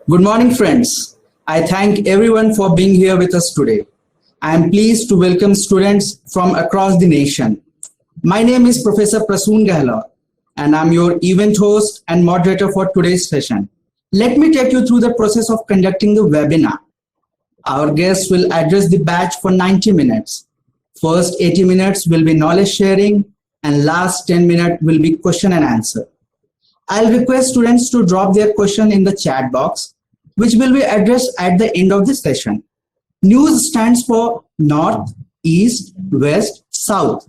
Good morning, friends. I thank everyone for being here with us today. I am pleased to welcome students from across the nation. My name is Professor Prasoon Gehlot, and I'm your event host and moderator for today's session. Let me take you through the process of conducting the webinar. Our guests will address the batch for 90 minutes. First 80 minutes will be knowledge sharing, and last 10 minutes will be question and answer. I'll request students to drop their question in the chat box, which will be addressed at the end of the session. News stands for North, East, West, South,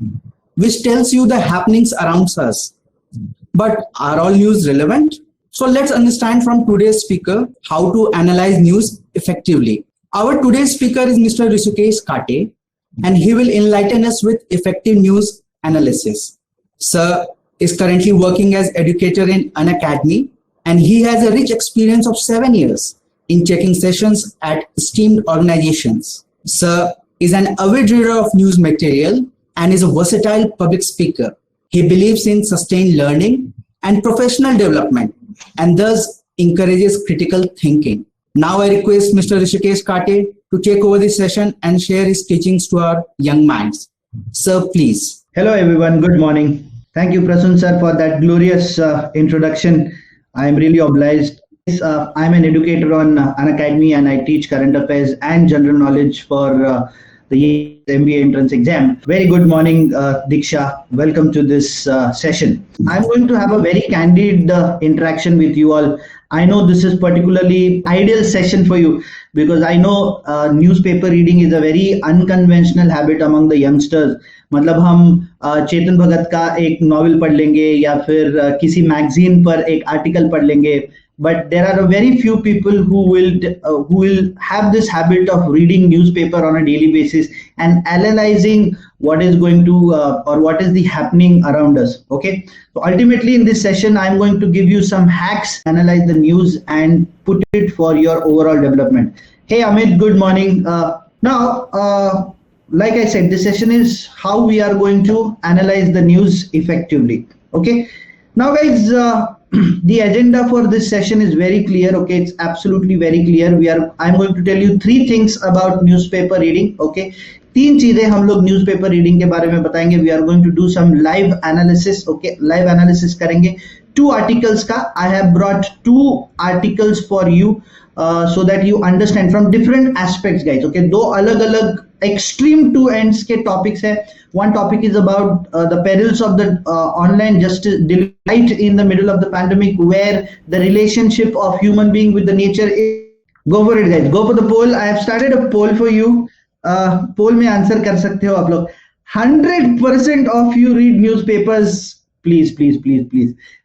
which tells you the happenings around us. But are all news relevant? So let's understand from today's speaker how to analyze news effectively. Our today's speaker is Mr. Rushikesh Kate, and he will enlighten us with effective news analysis. Sir is currently working as educator in an academy, and he has a rich experience of 7 years in taking sessions at esteemed organizations. Sir is an avid reader of news material and is a versatile public speaker. He believes in sustained learning and professional development, and thus encourages critical thinking. Now I request Mr. Rushikesh Kate to take over this session and share his teachings to our young minds. Sir, please. Hello everyone, good morning. Thank you, Prasoon sir, for that glorious introduction. I am really obliged. I'm an educator on an academy, and I teach current affairs and general knowledge for the MBA entrance exam. Very good morning, Diksha. Welcome to this session. I'm going to have a very candid interaction with you all. I know this is particularly ideal session for you because I know newspaper reading is a very unconventional habit among the youngsters. मतलब हम चेतन भगत का एक novel पढ़ लेंगे या फिर किसी magazine पर एक आर्टिकल पढ़ लेंगे, but there are a very few people who will have this habit of reading newspaper on a daily basis and analyzing what is going to or what is the happening around us. Okay, so ultimately in this session I'm going to give you some hacks, analyze the news and put it for your overall development. Hey Amit, good morning. Now like I said, this session is how we are going to analyze the news effectively. Okay, now guys, the agenda for this session is very clear. Okay, it's absolutely very clear. I'm going to tell you 3 things about newspaper reading. Okay, 3 चीजें हम लोग newspaper reading के बारे में बताएंगे. We are going to do some live analysis. Okay, live analysis करेंगे 2 articles का. I have brought 2 articles for you so that you understand from different aspects, guys. Okay, 2 अलग-अलग extreme 2 ends के topics है. One topic is about the perils of the online justice right in the middle of the pandemic, where the relationship of human being with the nature is. Go for it, guys. Go for the poll. I have started a poll for you. Poll में answer कर सकते हो आप लोग. 100% of you read newspapers. Please.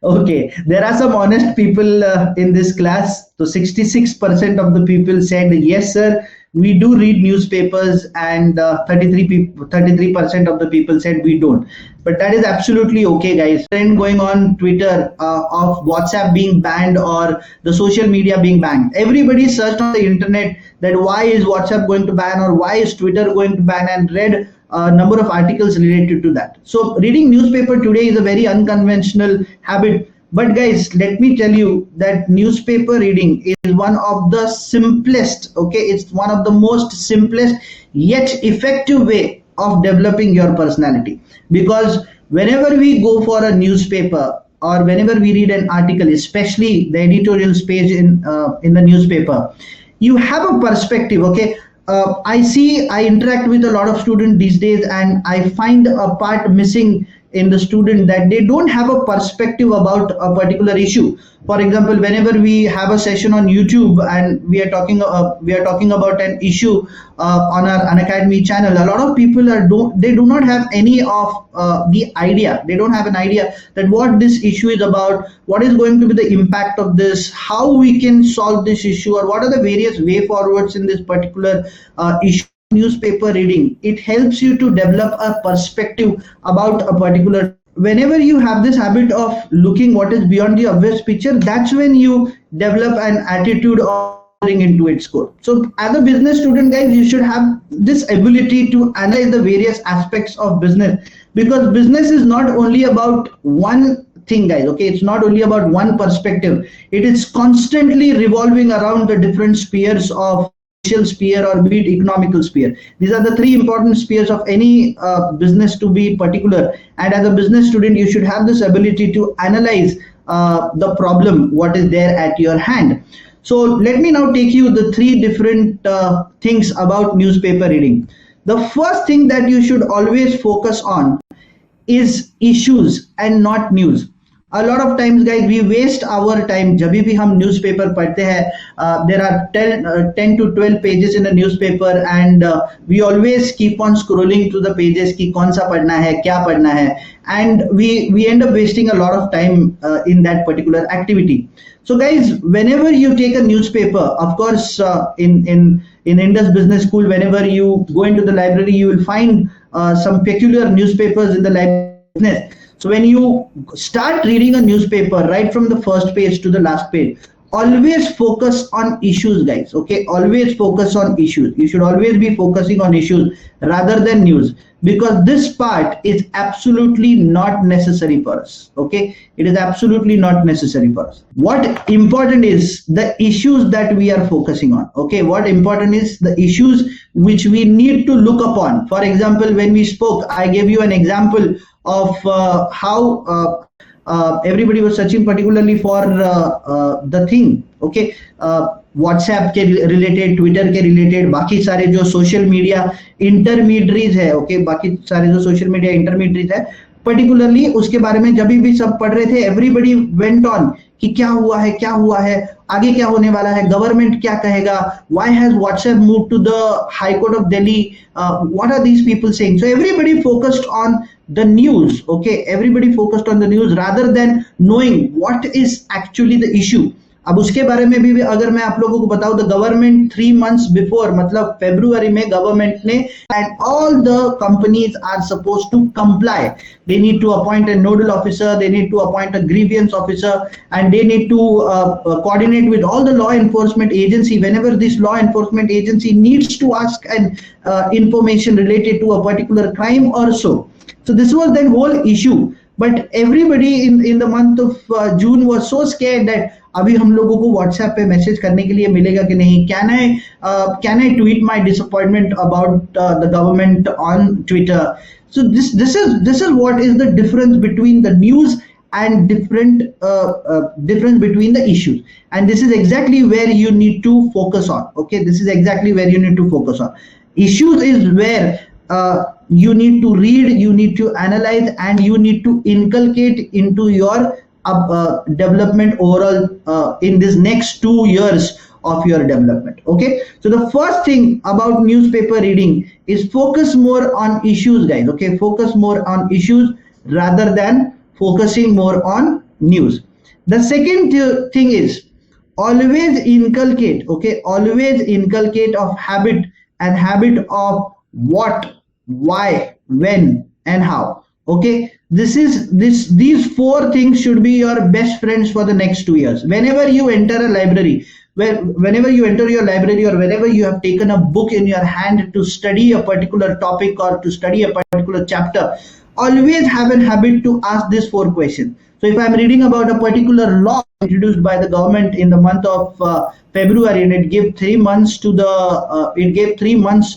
Okay, there are some honest people in this class. So 66% of the people said yes, sir. We do read newspapers, and 33% of the people said we don't. But that is absolutely okay, guys. Trend going on Twitter of WhatsApp being banned or the social media being banned. Everybody searched on the internet that why is WhatsApp going to ban or why is Twitter going to ban, and read a number of articles related to that. So reading newspaper today is a very unconventional habit. But guys, let me tell you that newspaper reading is one of the simplest, okay, it's one of the most simplest yet effective way of developing your personality. Because whenever we go for a newspaper or whenever we read an article, especially the editorials page in the newspaper, you have a perspective, okay. I interact with a lot of students these days, and I find a part missing in the student, that they don't have a perspective about a particular issue. For example, whenever we have a session on YouTube and we are talking about an issue on our Unacademy channel, a lot of people do not have any of the idea. They don't have an idea that what this issue is about, what is going to be the impact of this, how we can solve this issue, or what are the various way forwards in this particular issue. Newspaper reading, it helps you to develop a perspective about a particular. Whenever you have this habit of looking what is beyond the obvious picture, that's when you develop an attitude of into its core. So as a business student, guys, you should have this ability to analyze the various aspects of business, because business is not only about one thing, guys. Okay, it's not only about one perspective. It is constantly revolving around the different spheres of social sphere or be it economical sphere. These are the three important spheres of any business to be particular. And as a business student, you should have this ability to analyze the problem, what is there at your hand. So let me now take you the three different things about newspaper reading. The first thing that you should always focus on is issues and not news. A lot of times, guys, we waste our time. जब भी हम newspaper पढ़ते हैं, there are 10 to 12 pages in a newspaper, and we always keep on scrolling through the pages कि कौन सा पढ़ना है, क्या पढ़ना है, and we end up wasting a lot of time in that particular activity. So, guys, whenever you take a newspaper, of course, in Indus Business School, whenever you go into the library, you will find some peculiar newspapers in the library. So when you start reading a newspaper, right from the first page to the last page, always focus on issues, guys. Okay, always focus on issues. You should always be focusing on issues rather than news, because this part is absolutely not necessary for us. Okay, it is absolutely not necessary for us. What important is the issues that we are focusing on. Okay, what important is the issues which we need to look upon. For example, when we spoke, I gave you an example of how everybody was searching particularly for the thing. Okay, WhatsApp के related, Twitter के related, बाकी सारे जो social media intermediaries है, okay, बाकी सारे जो social media intermediaries है, particularly उसके बारे में जब भी सब पढ़ रहे थे, everybody went on कि क्या हुआ है, आगे क्या होने वाला है, गवर्नमेंट क्या कहेगा, why has WhatsApp moved to the High Court of Delhi, what are these people saying? So everybody focused on the news. Okay, everybody focused on the news rather than knowing what is actually the issue. अब उसके बारे में भी अगर मैं आप लोगों को बताऊं, the government 3 months before, मतलब February में गवर्नमेंट ने, and all the companies are supposed to comply. They need to appoint a nodal officer, they need to appoint a grievance officer, and they need to coordinate with all the law enforcement agency whenever this law enforcement agency needs to ask an information related to a particular crime or so. So this was the whole issue. But everybody in the month of June was so scared that अभी हम लोगों को WhatsApp पे message करने के लिए मिलेगा कि नहीं, can I tweet my disappointment about the government on Twitter. So this is what is the difference between the news and difference between the issues, and this is exactly where you need to focus on. Okay, this is exactly where you need to focus on. Issues is where you need to read, you need to analyze, and you need to inculcate into your development overall in this next 2 years of your development. Okay, so the first thing about newspaper reading is focus more on issues, guys. Okay, focus more on issues rather than focusing more on news. The second thing is always inculcate. Okay, always inculcate of habit of what, why, when, and how. Okay, these 4 things should be your best friends for the next 2 years. Whenever you enter a library, whenever you enter your library, or whenever you have taken a book in your hand to study a particular topic or to study a particular chapter, always have a habit to ask these 4 questions. So if I'm reading about a particular law introduced by the government in the month of February, and it gave 3 months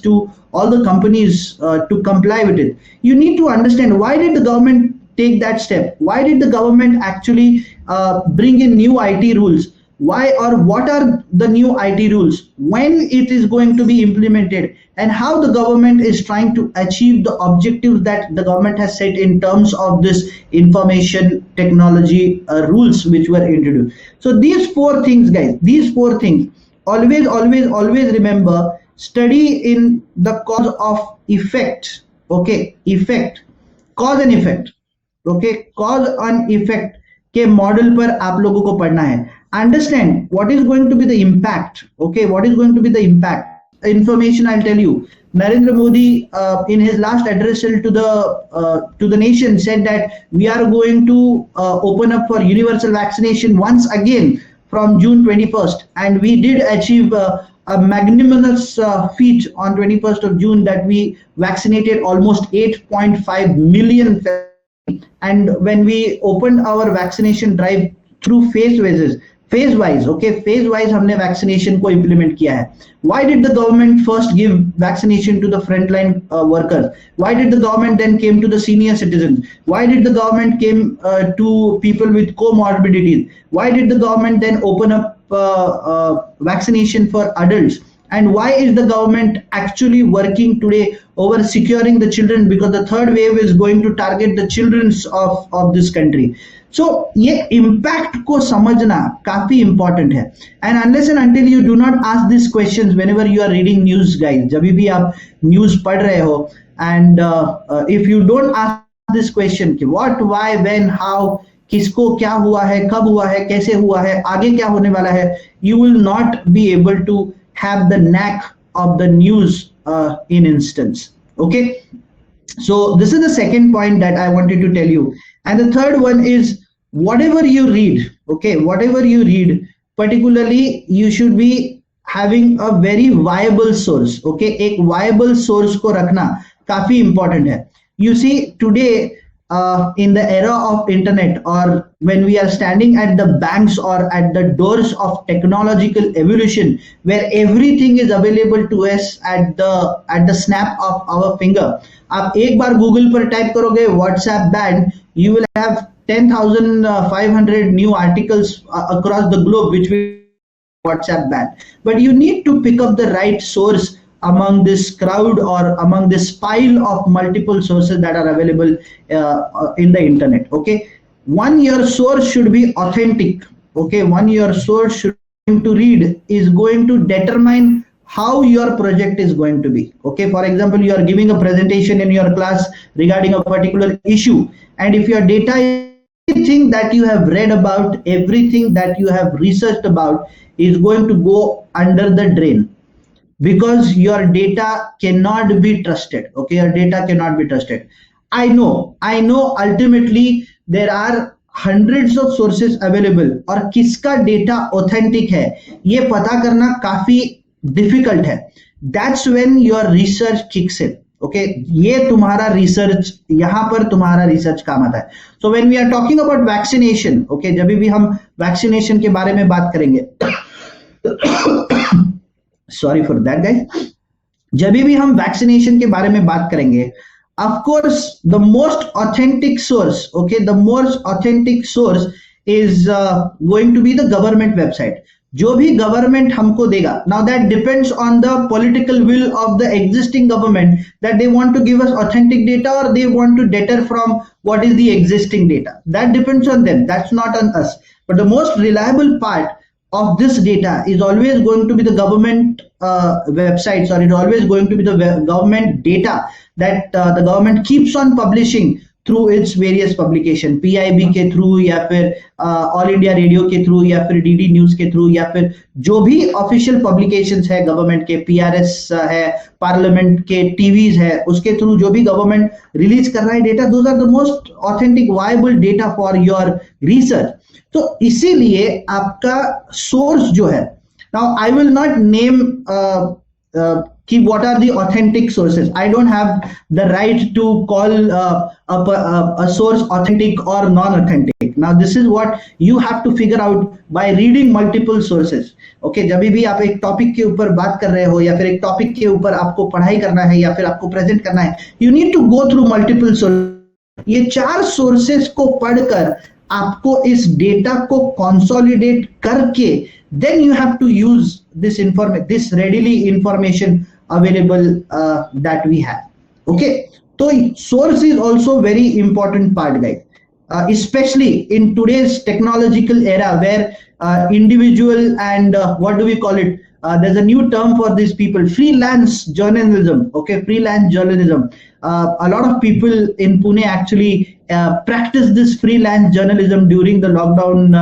to all the companies to comply with it, you need to understand, why did the government take that step? Why did the government actually bring in new IT rules? Why, or what are the new IT rules? When it is going to be implemented, and how the government is trying to achieve the objectives that the government has set in terms of this information technology rules which were introduced. So these 4 things, guys, these 4 things, always remember, study in the cause of effect. Okay, effect, cause and effect. Okay, cause and effect के model पर आप लोगों को पढ़ना है. Understand what is going to be the impact. Okay, what is going to be the impact? Information, I'll tell you. Narendra Modi, in his last address to the nation, said that we are going to open up for universal vaccination once again from June 21st, and we did achieve a magnanimous feat on 21st of June, that we vaccinated almost 8.5 million. and when we opened our vaccination drive through phase wise, okay, phase wise हमने vaccination को implement किया है. Why did the government first give vaccination to the frontline workers? Why did the government then came to the senior citizens? Why did the government came to people with comorbidities? Why did the government then open up vaccination for adults? And why is the government actually working today over securing the children? Because the third wave is going to target the children of this country. So ये impact को समझना काफी important है. And unless and until you do not ask these questions whenever you are reading news, guys, जब भी आप news पढ़ रहे हो, and if you don't ask this question कि what, why, when, how, किसको क्या हुआ है, कब हुआ है, कैसे हुआ है, आगे क्या होने वाला है, you will not be able to have the knack of the news in instance. Okay, so this is the second point that I wanted to tell you. And the third one is whatever you read, okay, whatever you read, particularly you should be having a very viable source. Okay, एक viable source को रखना काफी important है. You see today in the era of internet, or when we are standing at the banks or at the doors of technological evolution, where everything is available to us at the snap of our finger. आप एक बार Google पर type करोगे WhatsApp ban, you will have 10,500 new articles across the globe which will WhatsApp ban. But you need to pick up the right source among this crowd or among this pile of multiple sources that are available in the internet. Okay, one your source should be authentic. Okay, one your source should to read is going to determine how your project is going to be. Okay, for example, you are giving a presentation in your class regarding a particular issue, and if your data, everything that you have read about, everything that you have researched about is going to go under the drain, because your data cannot be trusted. Okay, your data cannot be trusted. I know ultimately there are hundreds of sources available, और किसका data authentic है ये पता करना काफी difficult है. That's when your research kicks in. Okay, ये तुम्हारा research, यहाँ पर तुम्हारा research काम आता है. So when we are talking about vaccination, okay, जब भी हम vaccination के बारे में बात करेंगे sorry for that guys, जब भी हम vaccination के बारे में बात करेंगे, of course the most authentic source, okay, the most authentic source is going to be the government website. जो भी government हमको देगा, now that depends on the political will of the existing government, that they want to give us authentic data or they want to deter from what is the existing data. That depends on them, that's not on us. But the most reliable part of this data is always going to be the government websites, or it's always going to be the government data that the government keeps on publishing through its various publication, PIB के through, या फिर all India radio के through, या फिर DD news के through, या फिर जो भी ऑफिशियल पब्लिकेशंस है गवर्नमेंट के, PRS है, पार्लियामेंट के टीवीज है, उसके थ्रू जो भी गवर्नमेंट रिलीज कर रहा है data, those are the most authentic viable data for your research. तो इसीलिए आपका सोर्स जो है, now I will not name कि what are the authentic sources. I don't have the right to call a source authentic or non-authentic. Now this is what you have to figure out by reading multiple sources. Okay, जब भी आप एक topic के ऊपर बात कर रहे हो, या फिर एक टॉपिक के ऊपर आपको पढ़ाई करना है, या फिर आपको प्रेजेंट करना है, you need to go through multiple sources. ये 4 sources को पढ़कर आपको इस डेटा को कंसोलिडेट करके then you have to use this readily information available that we have. Okay, so source is also very important part, guys, especially in today's technological era where individual and what do we call it, there's a new term for these people, freelance journalism. Okay, freelance journalism. A lot of people in Pune actually practice this freelance journalism during the lockdown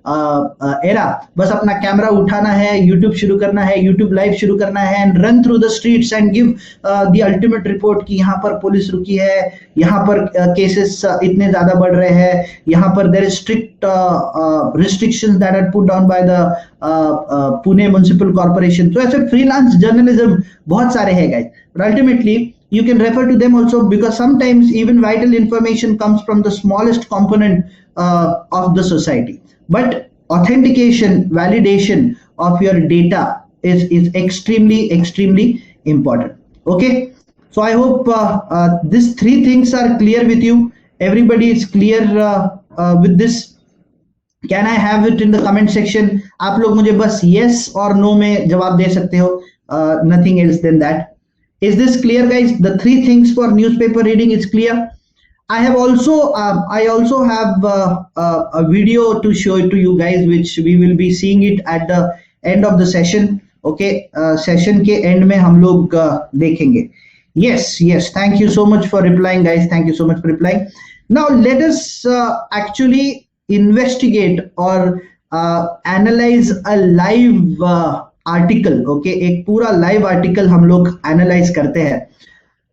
era. बस अपना camera उठाना है, YouTube शुरू करना है, YouTube live शुरू करना है, and run through the streets and give the ultimate report कि यहाँ पर पुलिस रुकी है, यहाँ पर केसेस इतने ज्यादा बढ़ रहे हैं, यहाँ पर there is strict restrictions that are put down by the Pune municipal corporation. तो ऐसे फ्रीलांस जर्नलिज्म बहुत सारे हैं guys. But ultimately you can refer to them also, because sometimes even vital information comes from the smallest component of the society. But authentication, validation of your data is extremely important. Okay, so I hope these three things are clear with you. Everybody is clear with this. Can I have it in the comment section? आप लोग मुझे बस yes और no में जवाब दे सकते हो, nothing else then that. Is this clear, guys? The three things for newspaper reading is clear. I also have a video to show it to you guys, which we will be seeing it at the end of the session. Okay, session के end में हम लोग देखेंगे. Yes. Thank you so much for replying, guys. Thank you so much for replying. Now let us actually investigate or analyze a live article. Okay, एक पूरा live article हम लोग analyse करते हैं.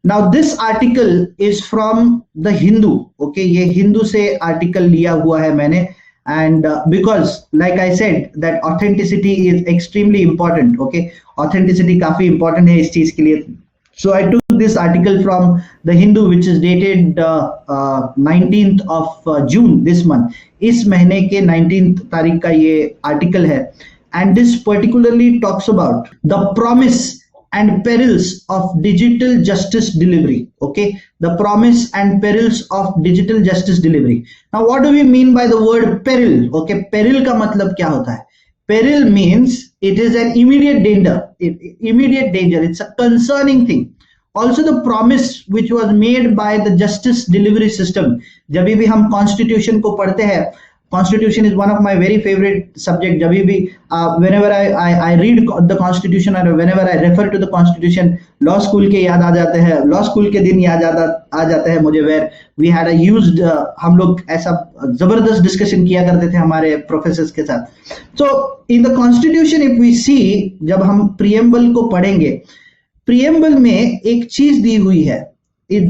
Now this article is from the Hindu. Okay, ये हिंदू से article लिया हुआ है मैंने, and because like I said that authenticity is extremely important. Okay, authenticity काफी इंपॉर्टेंट है इस चीज के लिए. So I took this article from the Hindu, which is dated 19th of June this month. इस महीने के 19th तारीख का ये आर्टिकल है. And this particularly talks about the promise and perils of digital justice delivery. Okay, the promise and perils of digital justice delivery. Now, what do we mean by the word peril? Okay, peril का मतलब क्या होता है? Peril means it is an immediate danger. Immediate danger. It's a concerning thing. Also, the promise which was made by the justice delivery system. जब भी हम Constitution को पढ़ते हैं, Constitution is one of my very favorite subject. जब भी whenever I read the Constitution or whenever I refer to the Constitution, law school के याद आ जाते हैं. law school के दिन याद आ जाते हैं मुझे, where we had a used हम लोग ऐसा जबरदस्त डिस्कशन किया करते थे हमारे प्रोफेसर्स के साथ. So in the Constitution, if we see, जब हम preamble को पढ़ेंगे, preamble में एक चीज दी हुई है.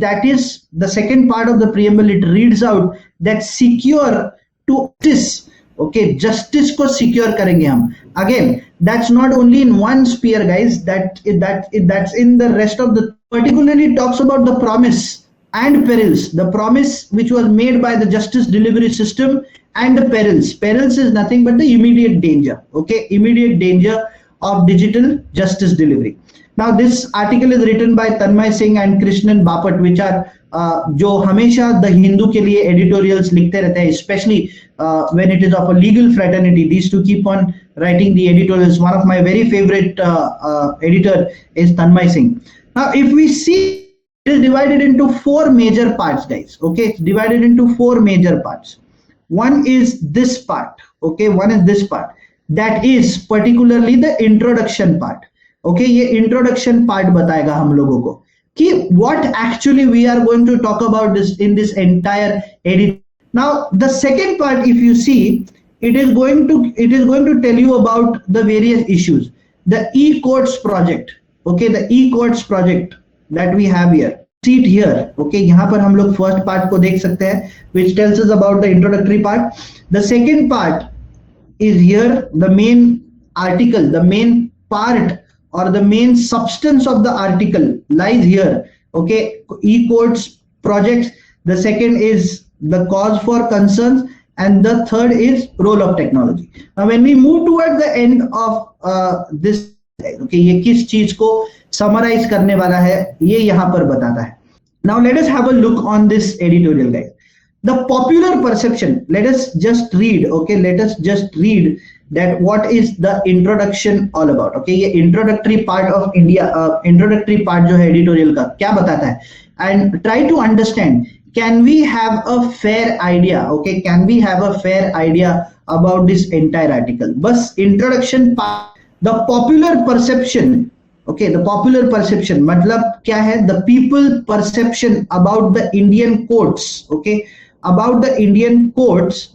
That is the second part of the preamble. It reads out that secure to justice. Okay, justice को secure करेंगे हम. Again, that's not only in one sphere, guys. That's in the rest of the. Particularly talks about the promise and perils. The promise which was made by the justice delivery system, and the perils. Perils is nothing but the immediate danger. Okay, immediate danger of digital justice delivery. Now, this article is written by Tanmay Singh and Krishnan Bapat, which are जो हमेशा the Hindu के लिए editorials लिखते रहते हैं, specially when it is of a legal fraternity. These two keep on writing the editorials. One of my very favourite editor is Tanmay Singh. Now if we see, it is divided into four major parts, guys. Okay, it's divided into four major parts. One is this part. Okay, one is this part. That is particularly the introduction part. Okay, ये introduction part बताएगा हम लोगों को कि what actually we are going to talk about this in this entire edit. Now, the second part, if you see, it is going to tell you about the various issues. The e-courts project. Okay, the e-courts project that we have here. See it here. Okay, यहाँ पर हम लोग first part को देख सकते हैं, which tells us about the introductory part. The second part is here. The main article, the main part or the main substance of the article lies here. Okay, e-courts projects. The second is the cause for concerns, and the third is role of technology. Now, when we move towards the end of this, okay, ये किस चीज को summarize करने वाला है, ये यहाँ पर बताता है. Now, let us have a look on this editorial, guys. The popular perception. Let us just read. Okay, let us just read that what is the introduction all about. Okay, ये introductory part of India, introductory part जो है editorial का क्या बताता है, and try to understand, can we have a fair idea. Okay, can we have a fair idea about this entire article. बस introduction part. The popular perception. Okay, the popular perception मतलब क्या है? The people perception about the Indian courts. Okay, about the Indian courts.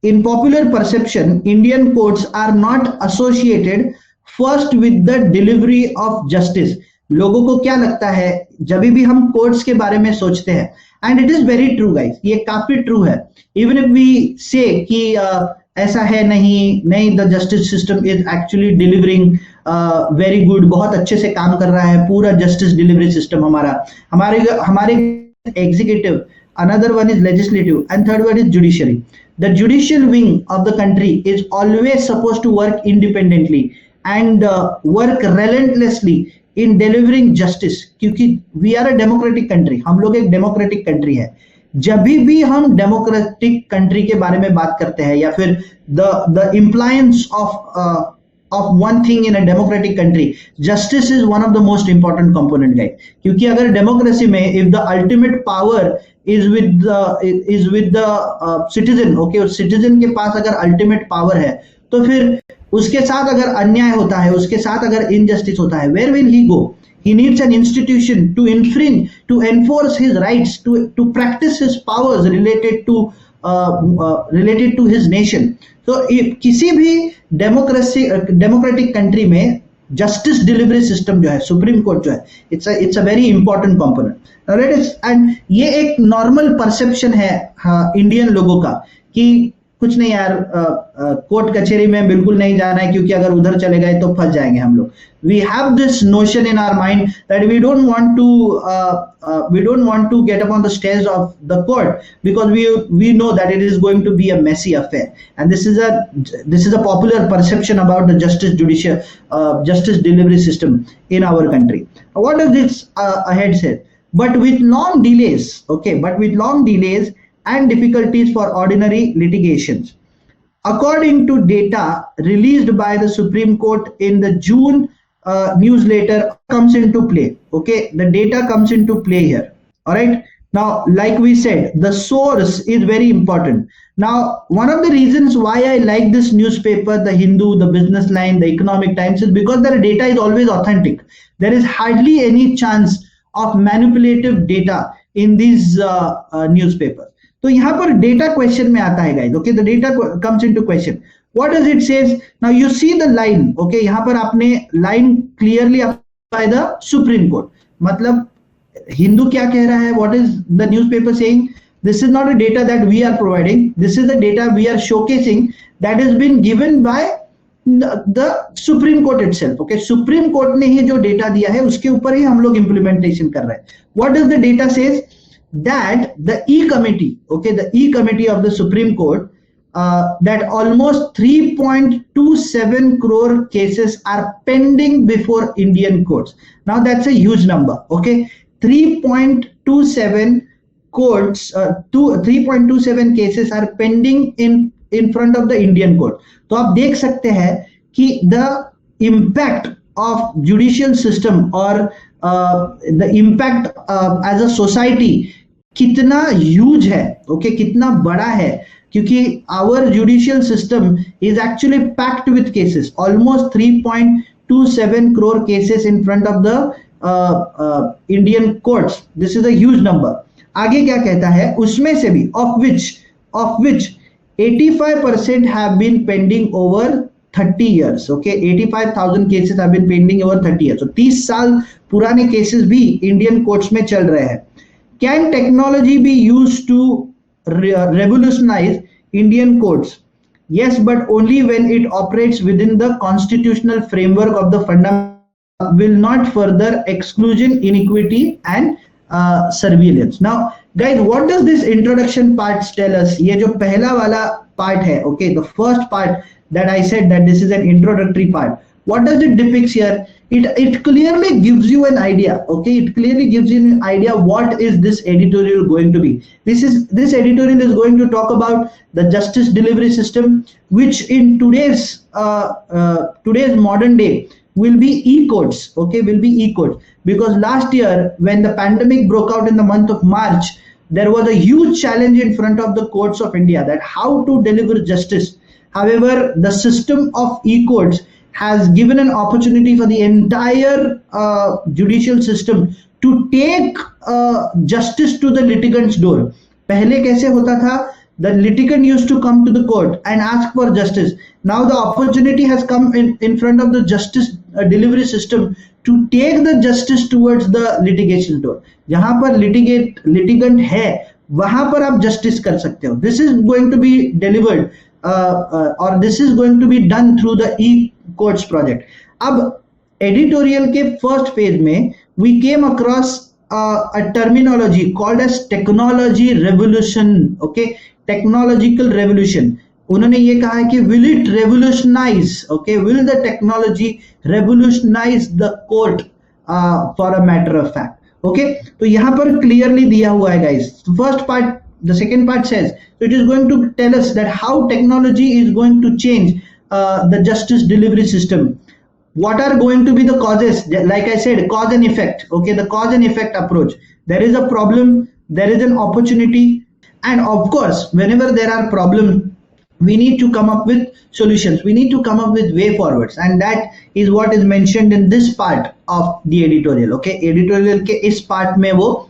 In popular perception, Indian courts are not associated first with the delivery of justice. लोगों को क्या लगता है जब भी हम कोर्ट्स के बारे में सोचते हैं, and it is very true, guys. ये काफी true है. Even if we say कि ऐसा है नहीं, नहीं, the justice system is actually delivering very good, बहुत अच्छे से काम कर रहा है पूरा जस्टिस डिलीवरी सिस्टम हमारा, हमारे हमारे executive, another one is legislative, and third one is judiciary. The judicial wing of the country is always supposed to work independently and work relentlessly in delivering justice, क्योंकि we are a democratic country, हम लोग एक democratic country है. जब भी हम democratic country के बारे में बात करते हैं या फिर the compliance of one thing in a democratic country, justice is one of the most important component guide. क्योंकि अगर डेमोक्रेसी में if the ultimate power is with the citizen, okay, उस सिटीजन के पास अगर अल्टीमेट पावर है तो फिर उसके साथ अगर अन्याय होता है, उसके साथ अगर इनजस्टिस होता है, where will he go? He needs an institution to infringe, to enforce his rights, to practice his powers related to his nation. So किसी भी डेमोक्रेटिक कंट्री में जस्टिस डिलीवरी सिस्टम जो है, सुप्रीम कोर्ट जो है, it's a very important component. And ये एक normal perception है इंडियन लोगों का कि कुछ नहीं यार, कोर्ट कचहरी में बिल्कुल नहीं जाना है, क्योंकि अगर उधर चले गए तो फंस जाएंगे हम लोग. We have this notion in our mind that we don't want to get up on the stairs of the court because we know that it is going to be a messy affair, and this is a popular perception about the justice delivery system in our country. What does this ahead say? But with long delays, and difficulties for ordinary litigations, according to data released by the Supreme Court in the June newsletter comes into play. Okay, the data comes into play here. All right, now like we said, the source is very important. Now one of the reasons why I like this newspaper, the Hindu, the Business Line, the Economic Times, is because their data is always authentic. There is hardly any chance of manipulative data in these newspapers. तो यहाँ पर data question में आता है guys. Okay, the data comes into question. What does it says? Now you see the line. Okay, यहाँ पर आपने line clearly by the supreme court. मतलब हिंदू क्या कह रहा है? What is the newspaper saying? This is not a data that we are providing, this is the data we are showcasing that is been given by the supreme court itself. Okay, supreme court ने ही जो data दिया है उसके ऊपर ही हम लोग implementation कर रहे हैं. What does the data says? That the E-committee, okay, the E-committee of the Supreme Court, that almost 3.27 crore cases are pending before Indian courts. Now that's a huge number, okay? 3.27 courts, 3.27 cases are pending in front of the Indian court. तो आप देख सकते हैं कि the impact of judicial system or the impact as a society कितना huge है. Okay, कितना बड़ा है, क्योंकि our judicial system is actually packed with cases, almost 3.27 crore cases in front of the Indian courts. This is a huge number. आगे क्या कहता है? उसमें से भी of which 85% have been pending over 30 years. Okay, 85,000 cases have been pending over 30 years. So 30 साल पुराने cases भी इंडियन कोर्ट्स में चल रहे हैं. Can technology be used to revolutionize Indian courts? Yes, but only when it operates within the constitutional framework of the fundamental, will not further exclusion, inequity, and surveillance. Now, guys, what does this introduction part tell us? ये जो पहला वाला part है, okay, the first part that I said that this is an introductory part. What does it depicts here? It clearly gives you an idea. Okay, it clearly gives you an idea what is this editorial going to be. This editorial is going to talk about the justice delivery system, which in today's modern day will be e-courts. Okay, will be e-courts, because last year when the pandemic broke out in the month of March, there was a huge challenge in front of the courts of India, that how to deliver justice. However, the system of e-courts has given an opportunity for the entire judicial system to take justice to the litigant's door. पहले कैसे होता था? The litigant used to come to the court and ask for justice. Now the opportunity has come in front of the justice delivery system to take the justice towards the litigation door. जहां पर litigant है, वहां पर आप justice कर सकते हो. This is going to be delivered or this is going to be done through the e-courts project. अब editorial के first phase में we came across a terminology called as technology revolution. Okay, technological revolution. उन्होंने ये कहा है कि will it revolutionize, okay, will the technology revolutionize the court for a matter of fact. Okay, तो यहाँ पर clearly दिया हुआ है guys. First part, the second part says, so it is going to tell us that how technology is going to change the justice delivery system. What are going to be the causes? Like I said, cause and effect. Okay, the cause and effect approach. There is a problem, there is an opportunity, and of course, whenever there are problems, we need to come up with solutions. We need to come up with way forwards, and that is what is mentioned in this part of the editorial. Okay, editorial के इस part में वो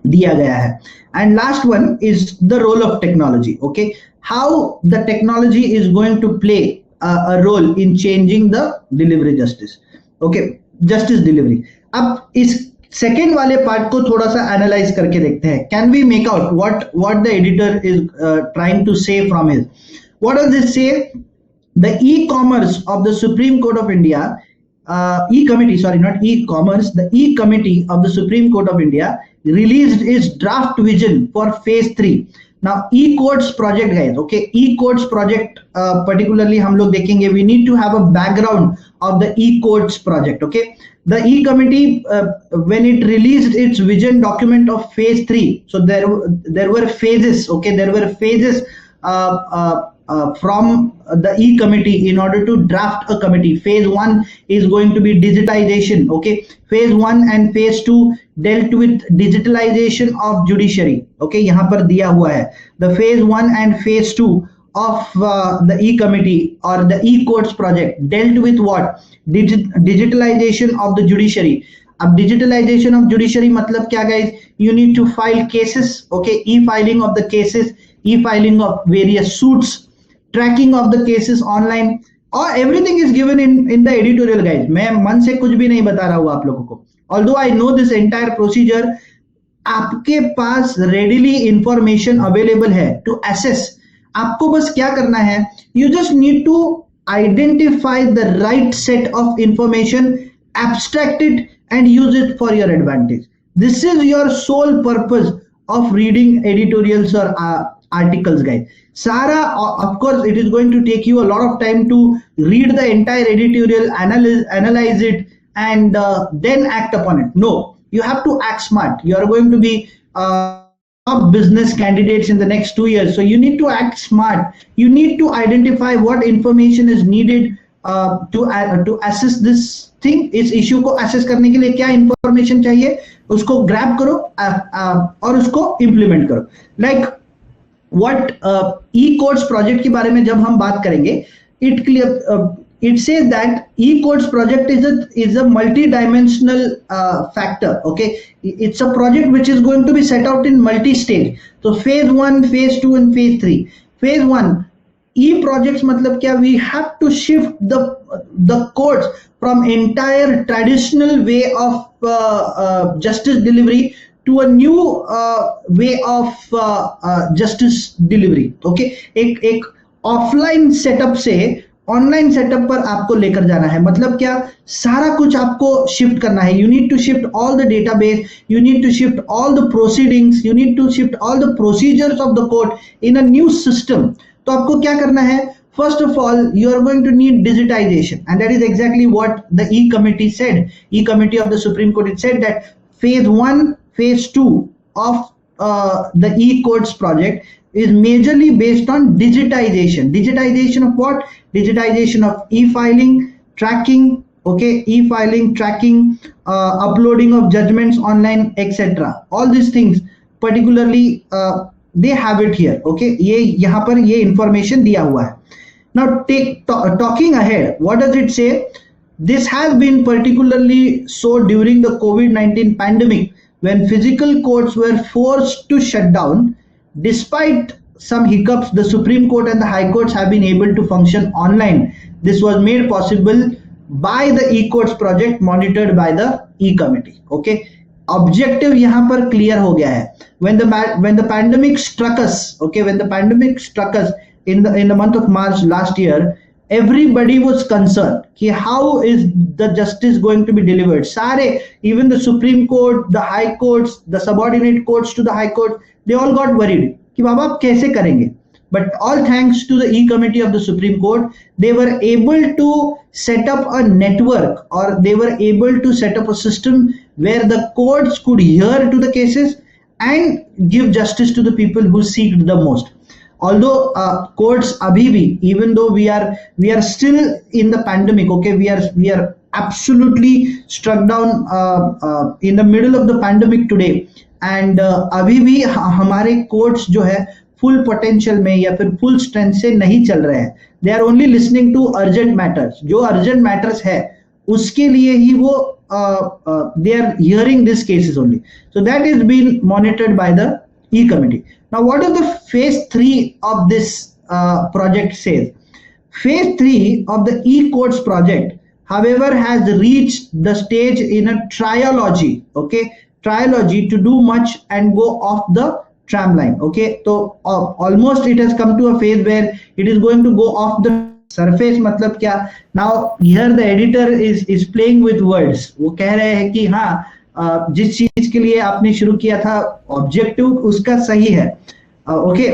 दिया गया है. And last one is the role of technology. Okay, how the technology is going to play a role in changing the delivery justice. Okay, justice delivery. अब इस second वाले part को थोड़ा सा analyze करके देखते हैं. Can we make out what the editor is trying to say from his? What does this say? The e-commerce of the Supreme Court of India, e-committee, sorry, not e-commerce, the e-committee of the Supreme Court of India released its draft vision for phase 3. Now e-courts project guys, okay, e-courts project particularly हम लोग देखेंगे. We need to have a background of the e-courts project. Okay, the e-committee when it released its vision document of phase 3, so there were phases. Okay, there were phases from the e-committee in order to draft a committee. Phase 1 is going to be digitization. Okay, phase 1 and phase 2 dealt with digitalization of judiciary. Okay, यहाँ पर दिया हुआ है. The phase 1 and phase 2 of the e-committee or the e-courts project dealt with what? Digitalization of the judiciary. अब digitalization of judiciary मतलब क्या guys? You need to file cases. Okay, e-filing of the cases, e-filing of various suits, tracking of the cases online, or everything is given in the editorial guys. मैं मन से कुछ भी नहीं बता रहा हूँ आप लोगों को. Although I know this entire procedure, आपके पास readily information available है to assess. आपको बस क्या करना है? You just need to identify the right set of information, abstract it, and use it for your advantage. This is your sole purpose of reading editorials or articles guys. Sara, of course, it is going to take you a lot of time to read the entire editorial, analyze it, and then act upon it. No, you have to act smart. You are going to be top business candidates in the next 2 years. So you need to act smart. You need to identify what information is needed to assess this thing. इस issue को assess करने के लिए क्या information चाहिए, उसको grab करो और उसको implement करो. Like what e-courts project के बारे में जब हम बात करेंगे, it says that e-courts project is a multi-dimensional factor. Okay, it's a project which is going to be set out in multi-stage. So phase 1, phase 2, and phase 3. Phase 1, e-projects मतलब क्या? We have to shift the courts from entire traditional way of justice delivery to a new way of justice delivery. Okay, एक offline setup से online setup पर आपको लेकर जाना है. मतलब क्या? सारा कुछ आपको शिफ्ट करना है. You need to shift all the database, you need to shift all the proceedings, you need to shift all the procedures of the court in a new system. तो आपको क्या करना है? First of all, you are going to need digitization, and that is exactly what the E-committee said. E-committee of the Supreme Court, it said that phase 1, phase 2 of the e-courts project is majorly based on digitization. Digitization of what? Digitization of e-filing, tracking, okay, e-filing, tracking, uploading of judgments online, etc. All these things, particularly, they have it here. Okay, ये यहाँ पर ये information दिया हुआ है. Now, talking ahead, what does it say? This has been particularly so during the COVID-19 pandemic, when physical courts were forced to shut down. Despite some hiccups, the Supreme Court and the High Courts have been able to function online. This was made possible by the e-courts project monitored by the E-committee. Okay, objective यहाँ पर clear हो गया है. When the pandemic struck us, okay, when the pandemic struck us, in the month of March last year, everybody was concerned कि how is the justice going to be delivered. सारे, even the Supreme Court, the High Courts, the subordinate courts to the High Court, they all got worried कि बाबा आप कैसे करेंगे. But all thanks to the E committee of the Supreme Court, they were able to set up a network, or they were able to set up a system where the courts could hear to the cases and give justice to the people who seeked the most. Although courts abhi bhi, even though we are still in the pandemic, okay, we are absolutely struck down in the middle of the pandemic today, and अभी भी हमारे courts जो है full potential में या फिर full strength से नहीं चल रहे हैं. They are only listening to urgent matters. जो अर्जेंट मैटर्स है उसके लिए ही वो they are hearing this cases only. So that is been monitored by the E committee. Now what is the phase 3 of this project says? Phase 3 of the e-courts project, however, has reached the stage in a trialogy, okay, trialogy to do much and go off the tramline. Okay, so almost it has come to a phase where it is going to go off the surface. मतलब क्या? Now here the editor is playing with words. वो कह रहे हैं कि हाँ, जिस चीज के लिए आपने शुरू किया था ऑब्जेक्टिव उसका सही है, okay,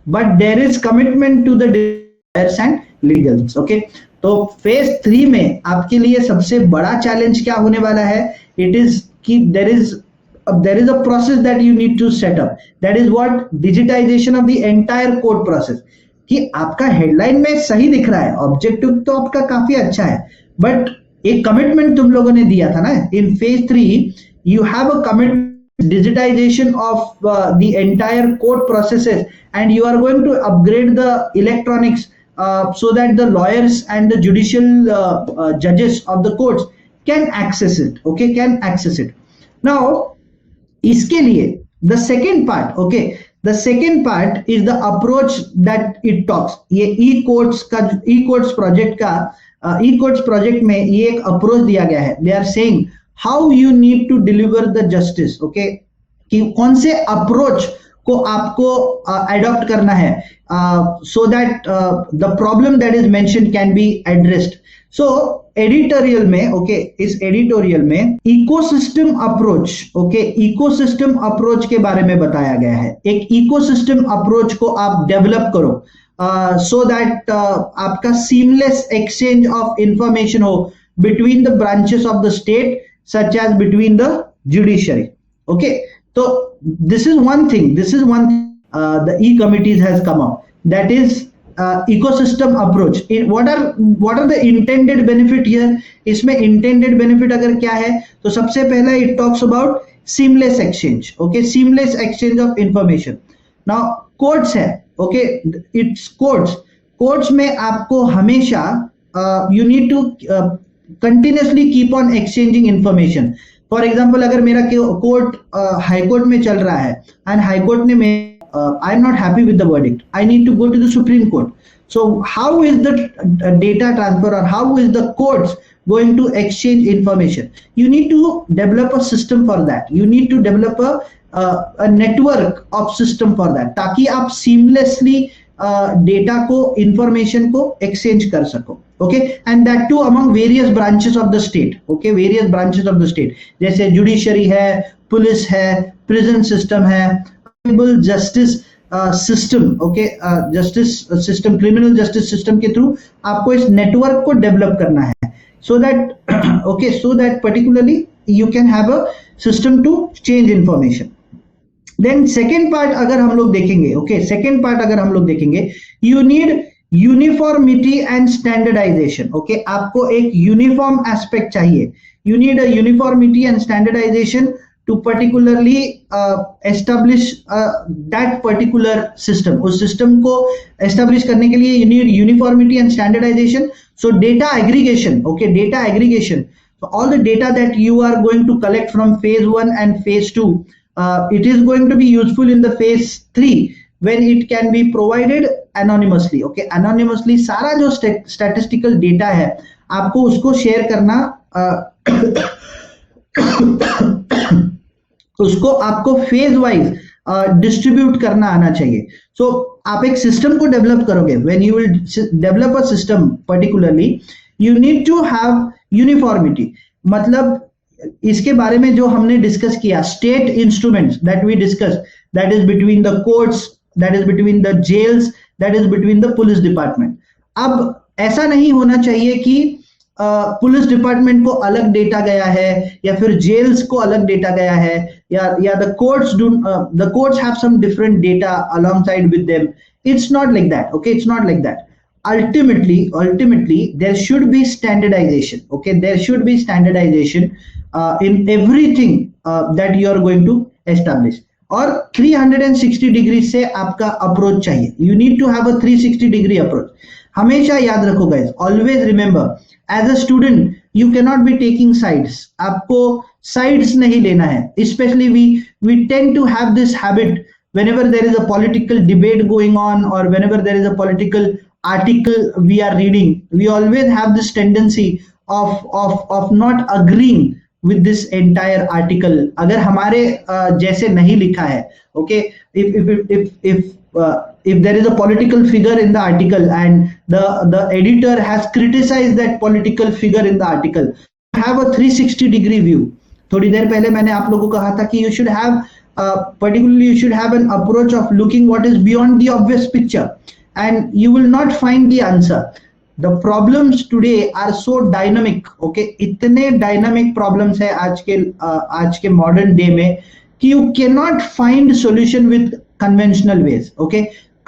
but there is commitment to the desires and legals. Okay, तो फेज 3 में आपके लिए सबसे बड़ा चैलेंज क्या होने वाला है? It is कि there is a process that you need to set up. That is what digitization of the entire court process. कि आपका हेडलाइन में सही दिख रहा है, ऑब्जेक्टिव तो आपका काफी अच्छा है, बट एक कमिटमेंट तुम लोगों ने दिया था ना. In phase 3 you have a commitment digitization of the entire court processes, and you are going to upgrade the electronics so that the lawyers and the judicial judges of the courts can access it. Okay, can access it. Now इसके लिए the second part, okay, the second part is the approach that it talks. ये e-courts project में ये एक approach दिया गया है. They are saying how you need to deliver the justice. Okay, कि कौन से approach को आपको adopt करना है so that the problem that is mentioned can be addressed. So editorial में, ओके, इस एडिटोरियल में ecosystem approach, okay, ecosystem approach के बारे में बताया गया है. एक इकोसिस्टम अप्रोच को आप डेवलप करो सो दैट आपका सीमलेस एक्सचेंज ऑफ इंफॉर्मेशन हो between the branches of the state such as between the judiciary. Okay, तो this is one thing the e committees has come up, that is ecosystem approach. What are the intended benefit here? इसमें intended benefit अगर क्या है तो सबसे पहला it talks about seamless exchange. Okay, seamless exchange of information. Now courts है, okay, it's courts में आपको हमेशा you need to continuously keep on exchanging information. For example, अगर मेरा कोर्ट हाई कोर्ट में चल रहा है and हाई कोर्ट ने I am not happy with the verdict, I need to go to the Supreme Court. So how is the data transfer, or how is the courts going to exchange information? You need to develop a system for that. You need to develop a network of system for that, ताकि आप seamlessly data को, information को exchange कर सको. Okay, and that too among various branches of the state. Okay, various branches of the state, जैसे judiciary है, police है, prison system है, justice system, okay, justice system, criminal justice system के through आपको इस नेटवर्क को डेवलप करना है, so that okay, so that particularly you can have a system to change information. Then second part अगर हम लोग देखेंगे, okay, second part अगर हम लोग देखेंगे, you need uniformity and standardization. Okay, आपको एक uniform aspect चाहिए. You need a uniformity and standardization to particularly establish that particular system. उस system को establish करने के लिए you need uniformity and standardization. So data aggregation, okay, data aggregation. So all the data that you are going to collect from phase 1 and phase 2, it is going to be useful in the phase 3 when it can be provided anonymously. Okay, anonymously सारा जो statistical data है आपको उसको share करना उसको आपको phase wise distribute करना आना चाहिए. सो आप एक सिस्टम को डेवलप करोगे, when you will develop a system particularly, you need to have uniformity. मतलब इसके बारे में जो हमने डिस्कस किया, state instruments that we discuss, that is between the courts, that is between the jails, that is between the police department. अब ऐसा नहीं होना चाहिए कि पुलिस डिपार्टमेंट को अलग डेटा गया है या फिर जेल्स को अलग डेटा गया है, या the courts have some different data alongside with them. It's not like that. Okay, it's not like that. Ultimately there should be standardization. Okay, there should be standardization in everything that you are going to establish. और 360 degree से आपका approach चाहिए. You need to have a 360 degree approach. हमेशा याद रखो guys, always remember, as a student you can not be taking sides. आपको sides नहीं लेना है. Specially we tend to have this habit whenever there is a political debate going on, or whenever there is a political article we are reading, we always have this tendency of not agreeing with this entire article. अगर हमारे जैसे नहीं लिखा है, okay, if there is a political figure in the article and the editor has criticized that political figure in the article, have a 360 degree view. थोड़ी देर पहले मैंने आप लोगों को कहा था कि you should have particularly you should have an approach of looking what is beyond the obvious picture, and you will not find the answer. The problems today are so dynamic. Okay, इतने dynamic problems है आज के modern day में कि you cannot find solution with conventional ways. Okay,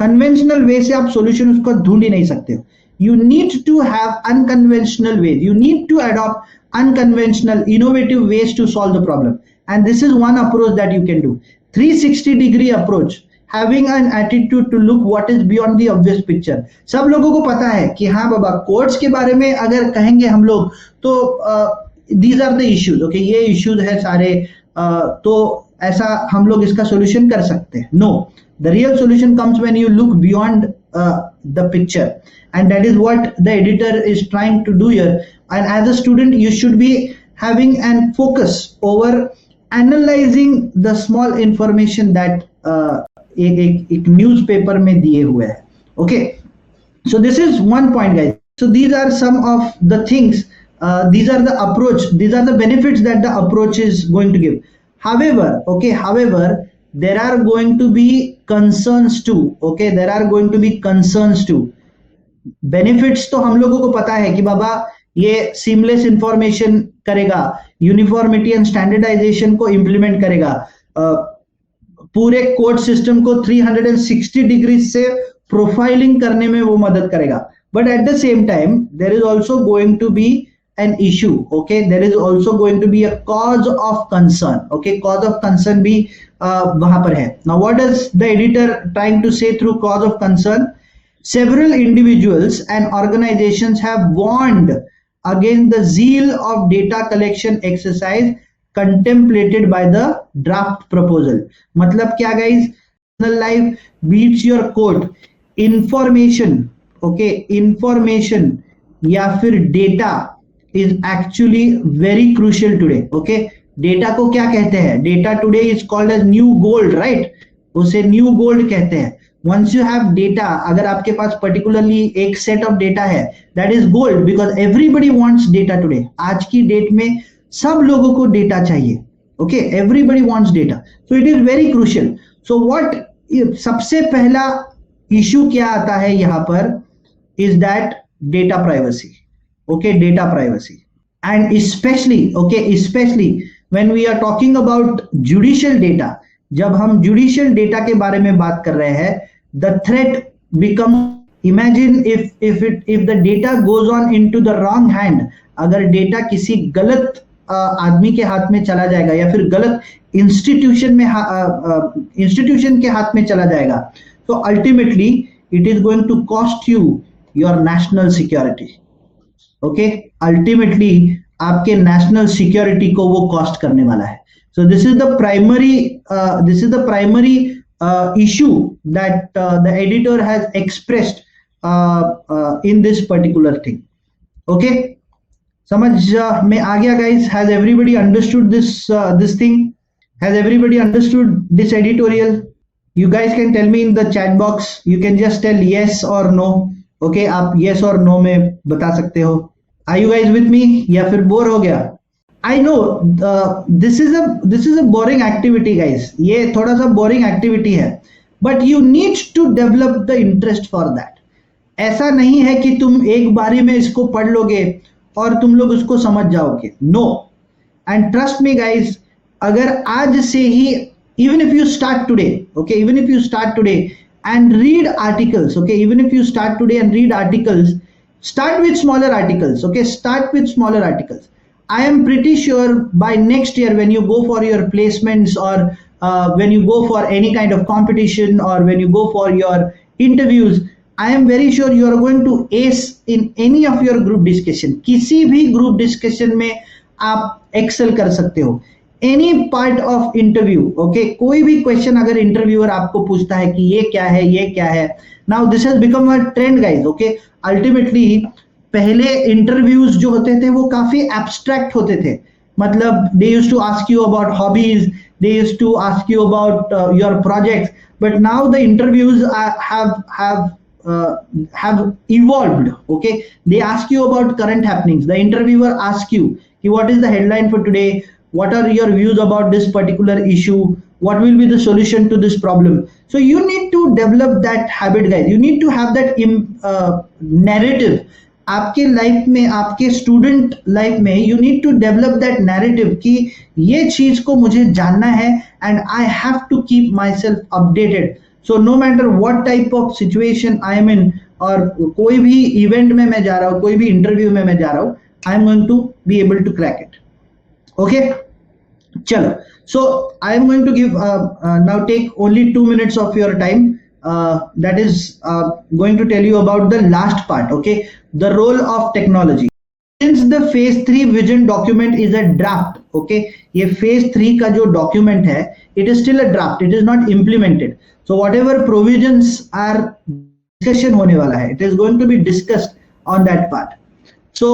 conventional way से आप solution उसको ढूंढ ही नहीं सकते हो. You need to have unconventional ways. You need to adopt unconventional, innovative ways to solve the problem. And this is one approach that you can do. 360 degree approach, having an attitude to look what is beyond the obvious picture. सब लोगों को पता है कि हाँ बाबा, courts के बारे में अगर कहेंगे हम लोग तो these are the issues. Okay, ये issues है सारे, तो ऐसा हम लोग इसका solution कर सकते हैं. No, the real solution comes when you look beyond the picture, and that is what the editor is trying to do here. And as a student, you should be having an focus over analyzing the small information that एक newspaper में दिए हुए हैं. Okay, so this is one point, guys. So these are some of the things, these are the approach, these are the benefits that the approach is going to give. However, there are going to be concerns too. Okay, there are going to be concerns too. Benefits तो हम लोगों को पता है कि बाबा ये seamless information करेगा, uniformity and standardisation को इंप्लीमेंट करेगा, पूरे कोड सिस्टम को 360 डिग्री से प्रोफाइलिंग करने में वो मदद करेगा. But at the same time there is also going to be an issue. Okay, there is also going to be a cause of concern. Okay, cause of concern भी वहां पर है. Now what is the editor trying to say through cause of concern? Several individuals and organizations have warned against the zeal of data collection exercise contemplated by the draft proposal. मतलब क्या guys? Personal life beats your code. Information, okay, information या फिर data is actually very crucial today. Okay, data को क्या कहते हैं? Data today is called as new gold, right? उसे new gold कहते हैं. Once you have data, अगर आपके पास particularly एक set of data है, that is gold, because everybody wants data today. आज की डेट में सब लोगों को data चाहिए. Okay, everybody wants data, so it is very crucial. So what सबसे पहला issue क्या आता है यहाँ पर is that data privacy. Okay, data privacy, and especially when we are talking about judicial data. जब हम judicial data के बारे में बात कर रहे हैं, the threat become, imagine if the data goes on into the wrong hand. अगर data किसी गलत आदमी के हाथ में चला जाएगा या फिर गलत institution के हाथ में चला जाएगा, तो ultimately it is going to cost you your national security. Okay, ultimately आपके नेशनल सिक्योरिटी को वो कॉस्ट करने वाला है. So this is the primary issue that the editor has expressed in this particular thing. Okay, समझ में आ गया guys? Has everybody understood this thing? Has everybody understood this editorial? You guys can tell me in the chat box. You can just tell yes or no. Okay, आप yes or no में बता सकते हो. Are you guys with me? या फिर bore हो गया? I know this is a boring activity, guys. ये थोड़ा सा boring activity है. But you need to develop the interest for that. ऐसा नहीं है कि तुम एक बारी में इसको पढ़ लोगे और तुम लोग उसको समझ जाओगे. No. And trust me, guys, अगर आज से ही, even if you start today, okay, even if you start today and read articles, okay, even if you start today and read articles, start with smaller articles, okay, start with smaller articles. I am pretty sure by next year when you go for your placements or when you go for any kind of competition or when you go for your interviews, I am very sure you are going to ace in any of your group discussion. किसी भी group discussion में आप excel कर सकते हो. Any part of interview, okay, कोई भी question अगर interviewer आपको पूछता है कि ये क्या है, ये क्या है. Now this has become a trend, guys, okay. Ultimately पहले interviews जो होते थे वो काफी abstract होते थे. मतलब they used to ask you about hobbies, they used to ask you about your projects, but now the interviews have evolved, okay. They ask you about current happenings. The interviewer asks you, what is the headline for today, what are your views about this particular issue, what will be the solution to this problem. So you need to develop that habit, guys. You need to have that narrative. आपके life में, आपके student life में, you need to develop that narrative कि ये चीज को मुझे जानना है and I have to keep myself updated. So no matter what type of situation I am in, और कोई भी इवेंट में मैं जा रहा हूँ, कोई भी इंटरव्यू में मैं जा रहा हूँ, I am going to be able to crack it. Okay, चलो. So I am going to give now take only 2 minutes of your time. That is going to tell you about the last part, okay, the role of technology. Since the phase 3 vision document is a draft, okay, ये phase 3 का जो document है, it is still a draft, it is not implemented. So whatever provisions are discussion होने वाला है, it is going to be discussed on that part. So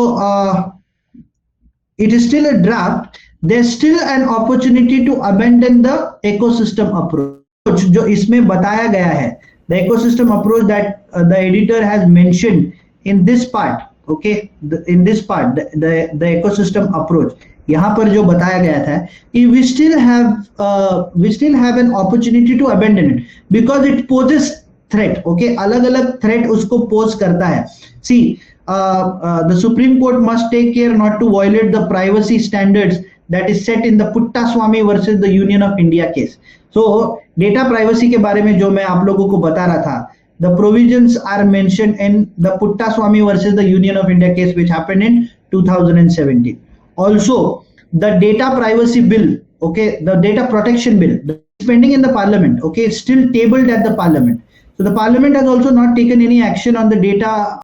it is still a draft. There's still an opportunity to abandon the ecosystem approach. जो इसमें बताया गया है, the ecosystem approach that the editor has mentioned in this part, okay, in this part, the ecosystem approach, यहाँ पर जो बताया गया था, we still have an opportunity to abandon it because it poses threat, okay, अलग अलग threat उसको pose करता है. See, the Supreme Court must take care not to violate the privacy standards that is set in the Puttaswamy versus the Union of India case. So data privacy के बारे में जो मैं आप लोगों को बता रहा था, the provisions are mentioned in the Puttaswamy versus the Union of India case which happened in 2017. Also, the data privacy bill, okay, the data protection bill is pending in the parliament, okay, it's still tabled at the parliament. So the parliament has also not taken any action on the data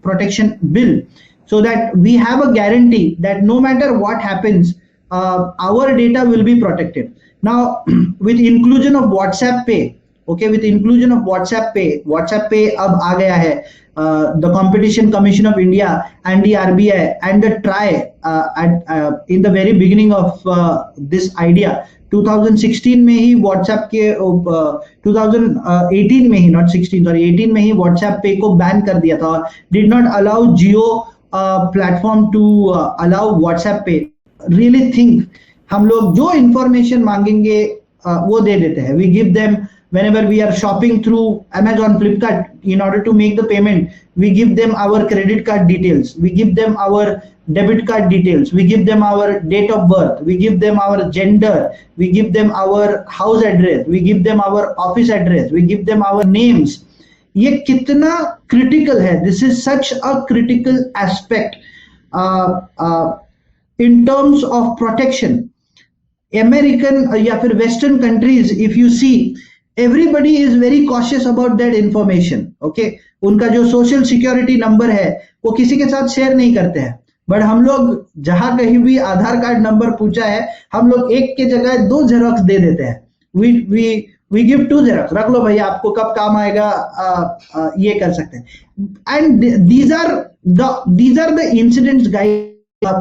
protection bill, so that we have a guarantee that no matter what happens, our data will be protected. Now, with inclusion of WhatsApp Pay, okay, with inclusion of WhatsApp Pay अब आ गया है. The Competition Commission of India and the RBI and the TRAI in the very beginning of this idea, 2016 में ही WhatsApp के 2018 में ही, not 16 sorry, 18 में ही WhatsApp Pay को ban कर दिया था, did not allow Jio platform to allow WhatsApp Pay. Really think, हम लोग जो इंफॉर्मेशन मांगेंगे वो दे देते हैं. We give them whenever we are shopping through Amazon, Flipkart, in order to make the payment, we give them our credit card details, we give them our debit card details, we give them our date of birth, we give them our gender, we give them our house address, we give them our office address, we give them our names. ये कितना critical है. This is such a critical aspect in terms of protection. American या फिर Western countries, if you see, everybody is very cautious about that information, okay. उनका जो social security number है वो किसी के साथ शेयर नहीं करते हैं. बट हम लोग जहां कहीं भी आधार कार्ड नंबर पूछा है, हम लोग एक के जगह 2 जेरोक्स दे देते हैं. we give 2 xerox, रख लो भैया, आपको कब काम आएगा, ये कर सकते हैं. And these are the incidents, guys.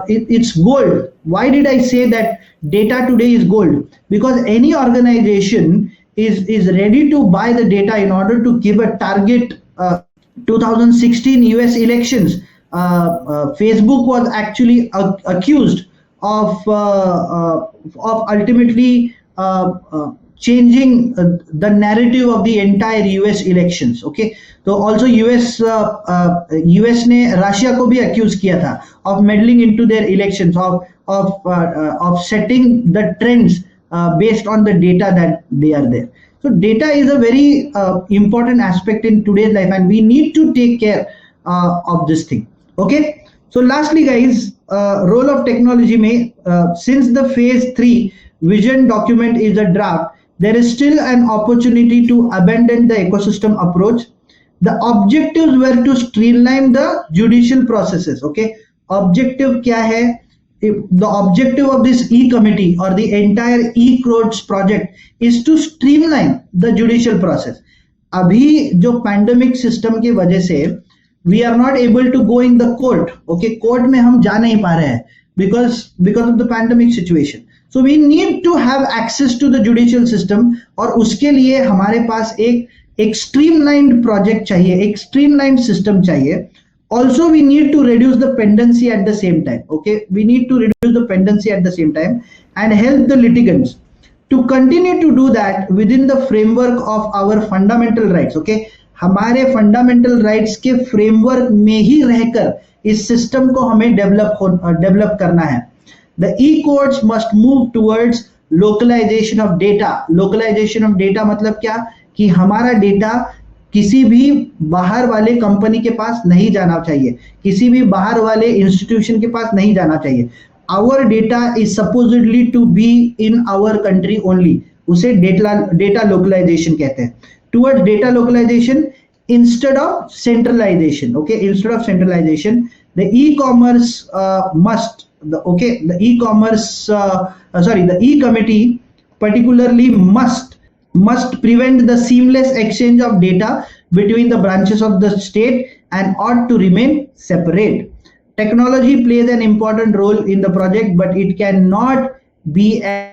It's gold. Why did I say that data today is gold? Because any organization is ready to buy the data in order to give a target. 2016 US elections, Facebook was actually accused of ultimately changing the narrative of the entire US elections. Okay, so also US ने Russia को भी accuse किया था of meddling into their elections, of setting the trends based on the data that they are there. So data is a very important aspect in today's life, and we need to take care of this thing. Okay. So lastly, guys, role of technology may, since the phase 3 vision document is a draft, there is still an opportunity to abandon the ecosystem approach. The objectives were to streamline the judicial processes. Okay. Objective क्या है? The objective of this e-committee or the entire e-courts project is to streamline the judicial process. अभी जो pandemic system की वजह से we are not able to go in the court. Okay, court में हम जा नहीं पा रहे हैं because of the pandemic situation. So we need to have access to the judicial system, और उसके लिए हमारे पास एक streamlined project चाहिए, एक streamlined system चाहिए. Also, we need to reduce the pendency at the same time. Okay, we need to reduce the pendency at the same time and help the litigants to continue to do that within the framework of our fundamental rights. Okay, हमारे fundamental rights के framework में ही रहकर इस system को हमें develop करना है. The e-courts must move towards localization of data. Localization of data मतलब क्या कि हमारा data किसी भी बाहर वाले कंपनी के पास नहीं जाना चाहिए, किसी भी बाहर वाले इंस्टीट्यूशन के पास नहीं जाना चाहिए. Our data is supposedly to be in our country only. उसे data localization कहते हैं. Towards data localization instead of centralization. Okay, instead of centralization, the e-commerce the e-committee particularly must prevent the seamless exchange of data between the branches of the state and ought to remain separate. Technology plays an important role in the project, but it cannot be a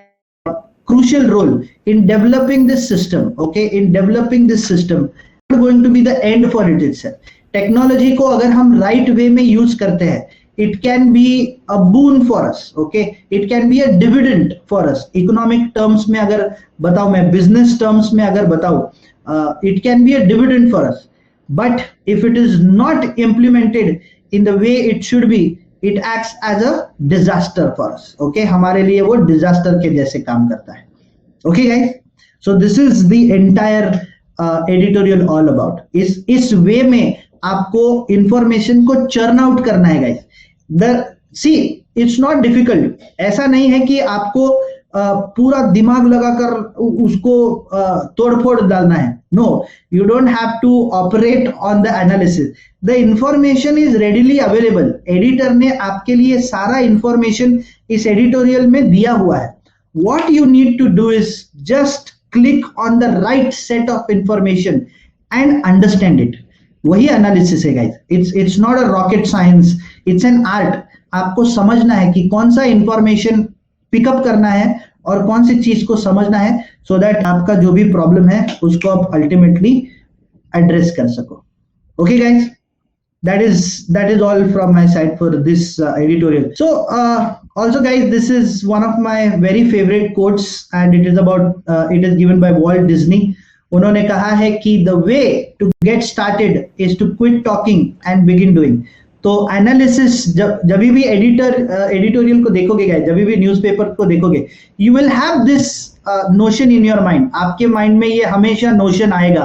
crucial role in developing this system. Okay, in developing this system, not going to be the end for it itself. Technology को अगर हम right way में use करते हैं, it can be a boon for us. Okay, it can be a dividend for us. Economic terms में अगर बताऊं मैं, business terms में अगर बताऊं, it can be a dividend for us. But if it is not implemented in the way it should be, it acts as a disaster for us. Okay, हमारे लिए वो disaster के जैसे काम करता है. Okay guys, so this is the entire editorial all about. इस way में आपको information को churn out करना है guys. See, it's not difficult. ऐसा नहीं है कि आपको पूरा दिमाग लगाकर उसको तोड़फोड़ डालना है. No, you don't have to operate on the analysis. The information is readily available. Editor ने आपके लिए सारा information इस editorial में दिया हुआ है. What you need to do is just click on the right set of information and understand it. वही analysis है guys. It's not a rocket science. It's an art. आपको समझना है कि कौन सा information pick up करना है और कौन सी चीज को समझना है, so that आपका जो भी problem है उसको आप ultimately address कर सको. Okay guys, that is all from my side for this editorial. So also guys, this is one of my very favorite quotes, and it is given by Walt Disney. उन्होंने कहा है कि the way to get started is to quit talking and begin doing. तो analysis जब भी editorial को देखोगे guys, जब भी न्यूज़पेपर को देखोगे, you will have this notion in your mind. आपके माइंड में ये हमेशा नोशन आएगा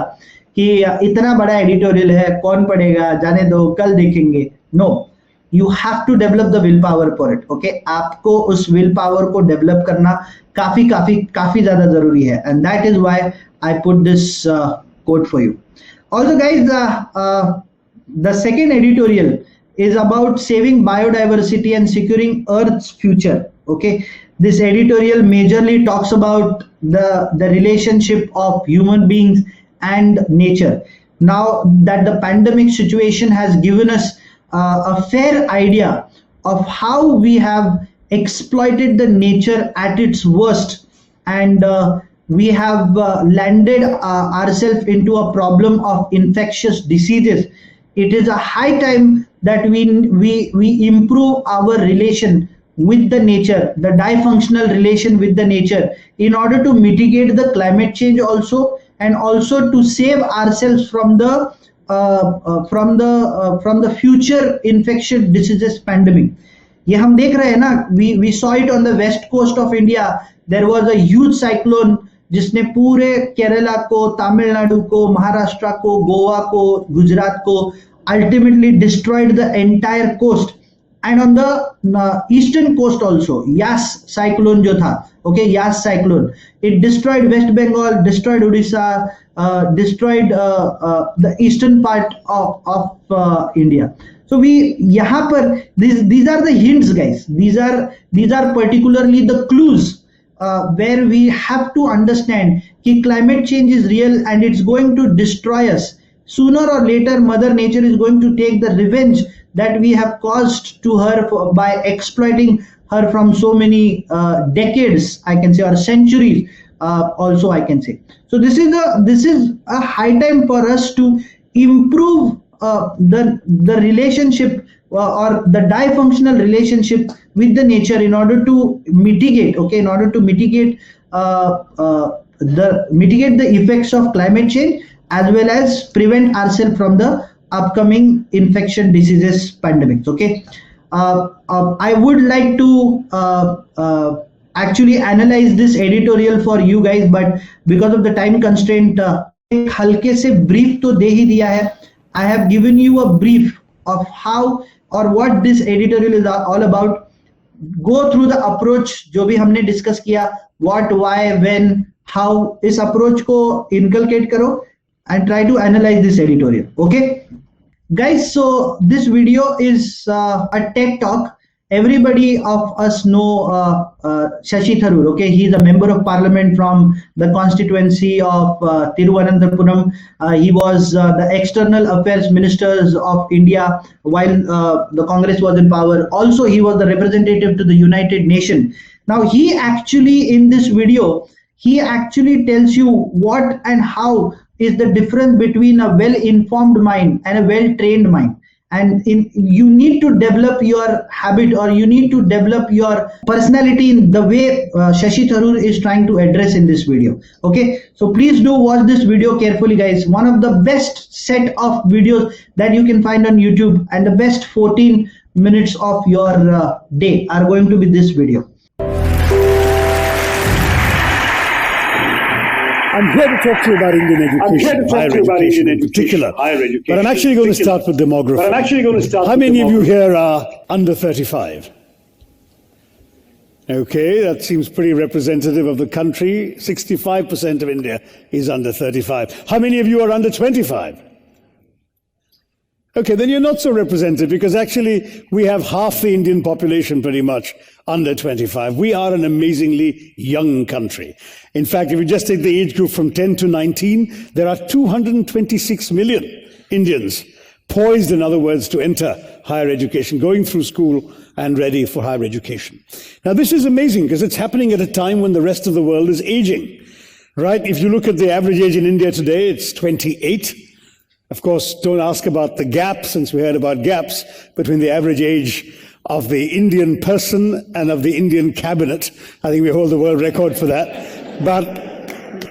कि इतना बड़ा एडिटोरियल है, कौन पढ़ेगा, जाने दो, कल देखेंगे. No, you have to develop the will power for it. Okay, आपको उस विल पावर को डेवलप करना काफी ज्यादा जरूरी है. And that is why I put this quote for you. Also guys, the second editorial is about saving biodiversity and securing Earth's future. Okay, this editorial majorly talks about the relationship of human beings and nature. Now that the pandemic situation has given us a fair idea of how we have exploited the nature at its worst, and we have landed ourselves into a problem of infectious diseases. It is a high time that we improve our relation with the nature, the difunctional relation with the nature, in order to mitigate the climate change also, and also to save ourselves from the future infectious diseases pandemic. ये हम देख रहे हैं ना, we saw it on the west coast of India. There was a huge cyclone जिसने पूरे केरला को, तमिलनाडु को, महाराष्ट्र को, गोवा को, गुजरात को ultimately destroyed the entire coast. And on the eastern coast also, Yas cyclone जो था, okay, Yas cyclone, it destroyed West Bengal, destroyed Odisha, destroyed the eastern part of India. So यहाँ पर these are the hints, guys. These are particularly the clues where we have to understand that climate change is real and it's going to destroy us. Sooner or later, Mother Nature is going to take the revenge that we have caused to her by exploiting her from so many decades, I can say, or centuries, also I can say. So this is a high time for us to improve the relationship or the difunctional relationship with the nature in order to mitigate, mitigate the effects of climate change, as well as prevent ourselves from the upcoming infection diseases pandemics. Okay, I would like to actually analyze this editorial for you guys, but because of the time constraint, एक हल्के से brief तो दे ही दिया है. I have given you a brief of how or what this editorial is all about. Go through the approach जो भी हमने discuss किया, what, why, when, how, इस approach को inculcate करो and try to analyze this editorial. Okay, guys, so this video is a TED talk. Everybody of us know Shashi Tharoor. Okay, he is a member of parliament from the constituency of Thiruvananthapuram. He was the external affairs ministers of India while the Congress was in power. Also, he was the representative to the United Nations. Now, he actually in this video, he actually tells you what and how is the difference between a well-informed mind and a well-trained mind. And you need to develop your habit, or you need to develop your personality in the way Shashi Tharoor is trying to address in this video. Okay, so please do watch this video carefully, guys. One of the best set of videos that you can find on YouTube, and the best 14 minutes of your day are going to be this video. I'm here to talk to you about Indian education, higher education in particular. But I'm actually going to start with demography. How many of you here are under 35? Okay, that seems pretty representative of the country. 65% of India is under 35. How many of you are under 25? Okay, then you're not so representative, because actually we have half the Indian population pretty much under 25. We are an amazingly young country. In fact, if you just take the age group from 10 to 19, there are 226 million Indians poised, in other words, to enter higher education, going through school and ready for higher education. Now, this is amazing because it's happening at a time when the rest of the world is aging, right? If you look at the average age in India today, it's 28. Of course, don't ask about the gap, since we heard about gaps between the average age of the Indian person and of the Indian cabinet. I think we hold the world record for that. But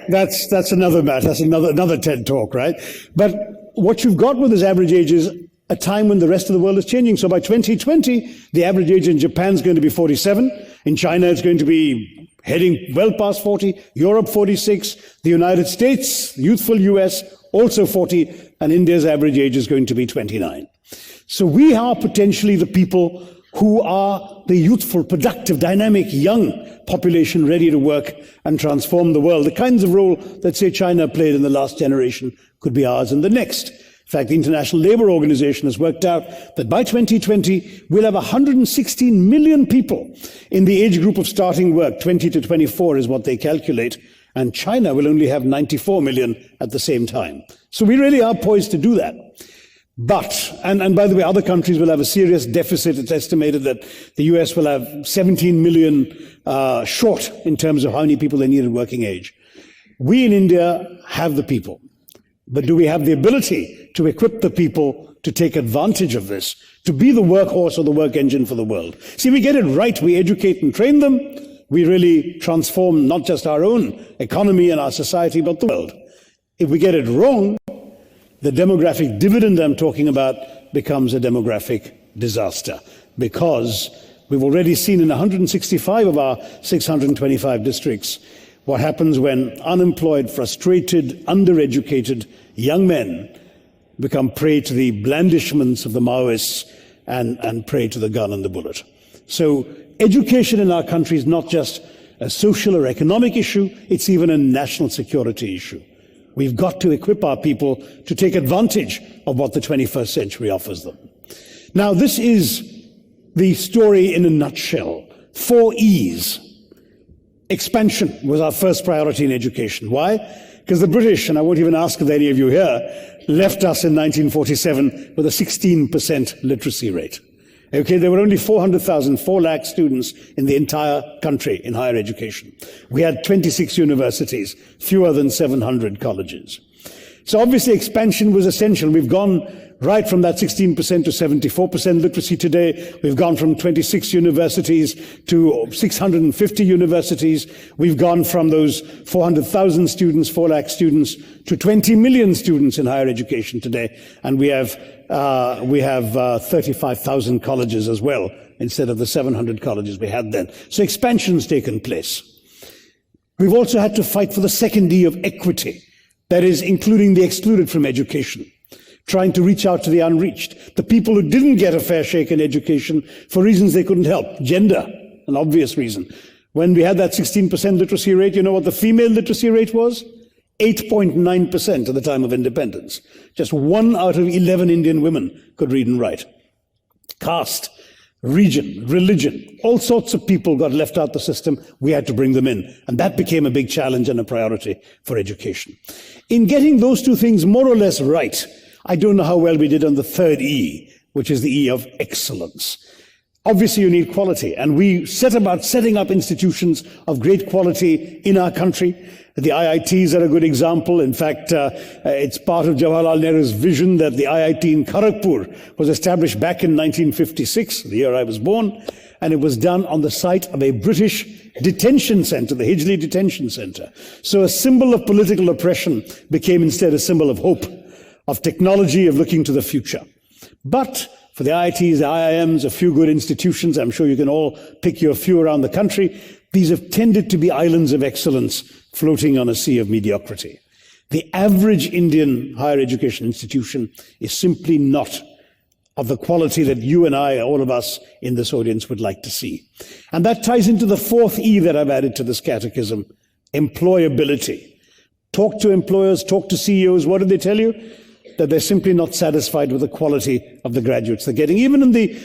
that's another matter. That's another TED talk, right? But what you've got with this average age is a time when the rest of the world is changing. So by 2020, the average age in Japan is going to be 47. In China, it's going to be heading well past 40. Europe, 46. The United States, youthful US, also 40. And India's average age is going to be 29. So we are potentially the people who are the youthful, productive, dynamic, young population ready to work and transform the world. The kinds of role that, say, China played in the last generation could be ours in the next. In fact, the International Labour Organization has worked out that by 2020, we'll have 116 million people in the age group of starting work. 20 to 24 is what they calculate. And China will only have 94 million at the same time. So we really are poised to do that. But, and by the way, other countries will have a serious deficit. It's estimated that the US will have 17 million short in terms of how many people they need at working age. We in India have the people, but do we have the ability to equip the people to take advantage of this, to be the workhorse or the work engine for the world? See, we get it right, we educate and train them, we really transform not just our own economy and our society, but the world. If we get it wrong, the demographic dividend I'm talking about becomes a demographic disaster, because we've already seen in 165 of our 625 districts what happens when unemployed, frustrated, undereducated young men become prey to the blandishments of the Maoists and prey to the gun and the bullet. So education in our country is not just a social or economic issue, it's even a national security issue. We've got to equip our people to take advantage of what the 21st century offers them. Now, this is the story in a nutshell. 4 E's. Expansion was our first priority in education. Why? Because the British, and I won't even ask if any of you here, left us in 1947 with a 16% literacy rate. Okay, there were only 400,000, 4 lakh students in the entire country in higher education. We had 26 universities, fewer than 700 colleges. So obviously expansion was essential. We've gone right from that 16% to 74% literacy today. We've gone from 26 universities to 650 universities. We've gone from those 400,000 students, 4 lakh students, to 20 million students in higher education today. And we have 35,000 colleges as well, instead of the 700 colleges we had then. So expansion's taken place. We've also had to fight for the second E of equity. That is, including the excluded from education, trying to reach out to the unreached, the people who didn't get a fair shake in education for reasons they couldn't help. Gender, an obvious reason. When we had that 16% literacy rate, you know what the female literacy rate was? 8.9% at the time of independence. Just 1 out of 11 Indian women could read and write. Caste, region, religion, all sorts of people got left out the system. We had to bring them in. And that became a big challenge and a priority for education. In getting those two things more or less right, I don't know how well we did on the third E, which is the E of excellence. Obviously, you need quality, and we set about setting up institutions of great quality in our country. The IITs are a good example. In fact, it's part of Jawaharlal Nehru's vision that the IIT in Kharagpur was established back in 1956, the year I was born, and it was done on the site of a British detention center, the Hijli Detention Center. So a symbol of political oppression became instead a symbol of hope, of technology, of looking to the future. But for the IITs, the IIMs, a few good institutions, I'm sure you can all pick your few around the country, these have tended to be islands of excellence floating on a sea of mediocrity. The average Indian higher education institution is simply not of the quality that you and I, all of us in this audience, would like to see. And that ties into the fourth E that I've added to this catechism, employability. Talk to employers, talk to CEOs. What do they tell you? That they're simply not satisfied with the quality of the graduates they're getting. Even in the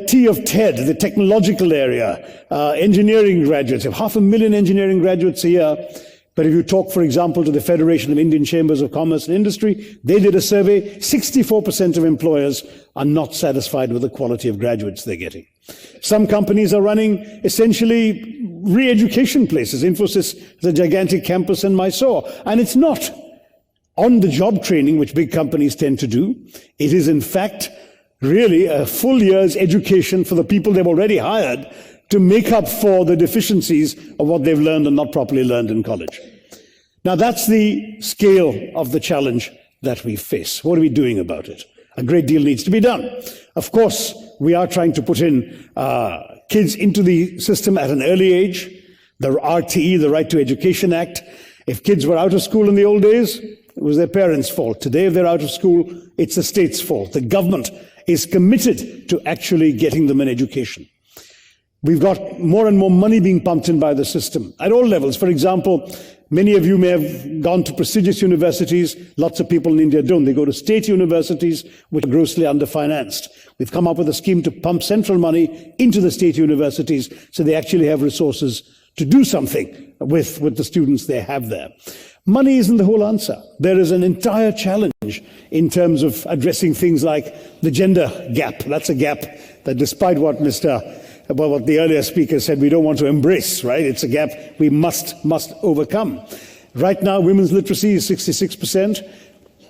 T of TED, the technological area, engineering graduates, have 500,000 engineering graduates a year. But if you talk, for example, to the Federation of Indian Chambers of Commerce and Industry, they did a survey, 64% of employers are not satisfied with the quality of graduates they're getting. Some companies are running essentially re-education places. Infosys has a gigantic campus in Mysore, and it's not on-the-job training, which big companies tend to do. It is, in fact, really a full year's education for the people they've already hired to make up for the deficiencies of what they've learned and not properly learned in college. Now, that's the scale of the challenge that we face. What are we doing about it? A great deal needs to be done. Of course, we are trying to put in kids into the system at an early age. The RTE, the Right to Education Act. If kids were out of school in the old days, it was their parents' fault. Today, if they're out of school, it's the state's fault. The government is committed to actually getting them an education. We've got more and more money being pumped in by the system at all levels. For example, many of you may have gone to prestigious universities. Lots of people in India don't. They go to state universities, which are grossly underfinanced. We've come up with a scheme to pump central money into the state universities so they actually have resources to do something with the students they have there. Money isn't the whole answer. There is an entire challenge in terms of addressing things like the gender gap. That's a gap that, despite what what the earlier speaker said, we don't want to embrace, right? It's a gap we must overcome. Right now, women's literacy is 66%,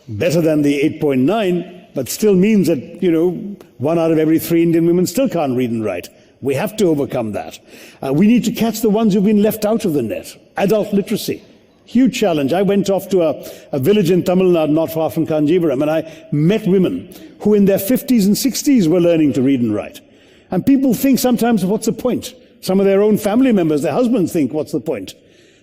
better than the 8.9, but still means that, 1 out of every 3 Indian women still can't read and write. We have to overcome that. We need to catch the ones who've been left out of the net. Adult literacy, huge challenge. I went off to a village in Tamil Nadu, not far from Kanjivaram, and I met women who in their 50s and 60s were learning to read and write. And people think sometimes, what's the point? Some of their own family members, their husbands think, what's the point?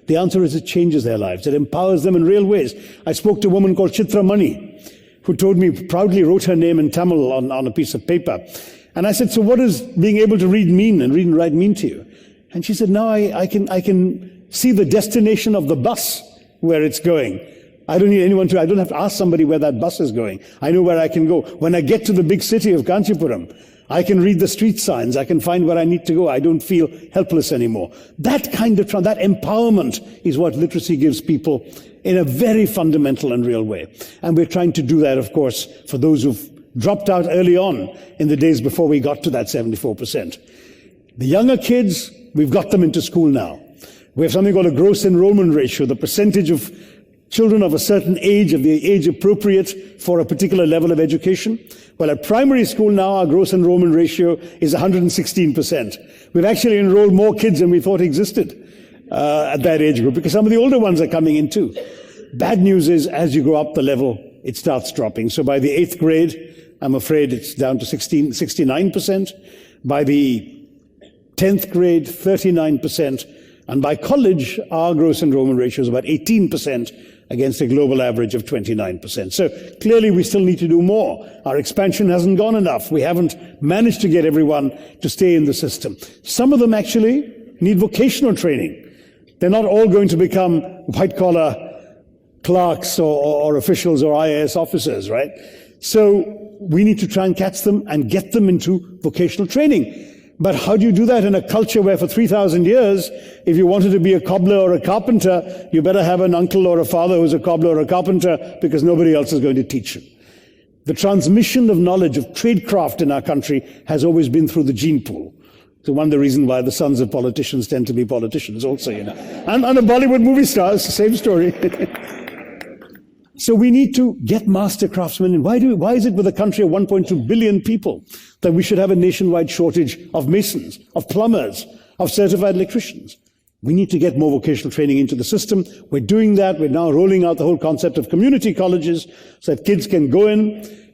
The answer is it changes their lives. It empowers them in real ways. I spoke to a woman called Chitra Mani, who told me, proudly wrote her name in Tamil on a piece of paper. And I said, so what does being able to read and write mean to you? And she said, now I can see the destination of the bus where it's going. I don't have to ask somebody where that bus is going. I know where I can go. When I get to the big city of Kanchipuram, I can read the street signs. I can find where I need to go. I don't feel helpless anymore. That kind of that empowerment is what literacy gives people in a very fundamental and real way. And we're trying to do that, of course, for those who've dropped out early on in the days before we got to that 74%. The younger kids, we've got them into school now. We have something called a gross enrollment ratio, the percentage of children of a certain age, of the age appropriate for a particular level of education. Well, at primary school now, our gross enrollment ratio is 116%. We've actually enrolled more kids than we thought existed at that age group, because some of the older ones are coming in too. Bad news is, as you go up the level, it starts dropping. So by the 8th grade, I'm afraid it's down to 69%. By the 10th grade, 39%. And by college, our gross enrollment ratio is about 18%, against a global average of 29%. So clearly we still need to do more. Our expansion hasn't gone enough. We haven't managed to get everyone to stay in the system. Some of them actually need vocational training. They're not all going to become white-collar clerks or officials or IAS officers, right? So we need to try and catch them and get them into vocational training. But how do you do that in a culture where for 3,000 years, if you wanted to be a cobbler or a carpenter, you better have an uncle or a father who's a cobbler or a carpenter, because nobody else is going to teach you. The transmission of knowledge of tradecraft in our country has always been through the gene pool. So one of the reasons why the sons of politicians tend to be politicians also, And a Bollywood movie stars, same story. So we need to get master craftsmen in. Why is it with a country of 1.2 billion people that we should have a nationwide shortage of masons, of plumbers, of certified electricians? We need to get more vocational training into the system. We're doing that. We're now rolling out the whole concept of community colleges so that kids can go in,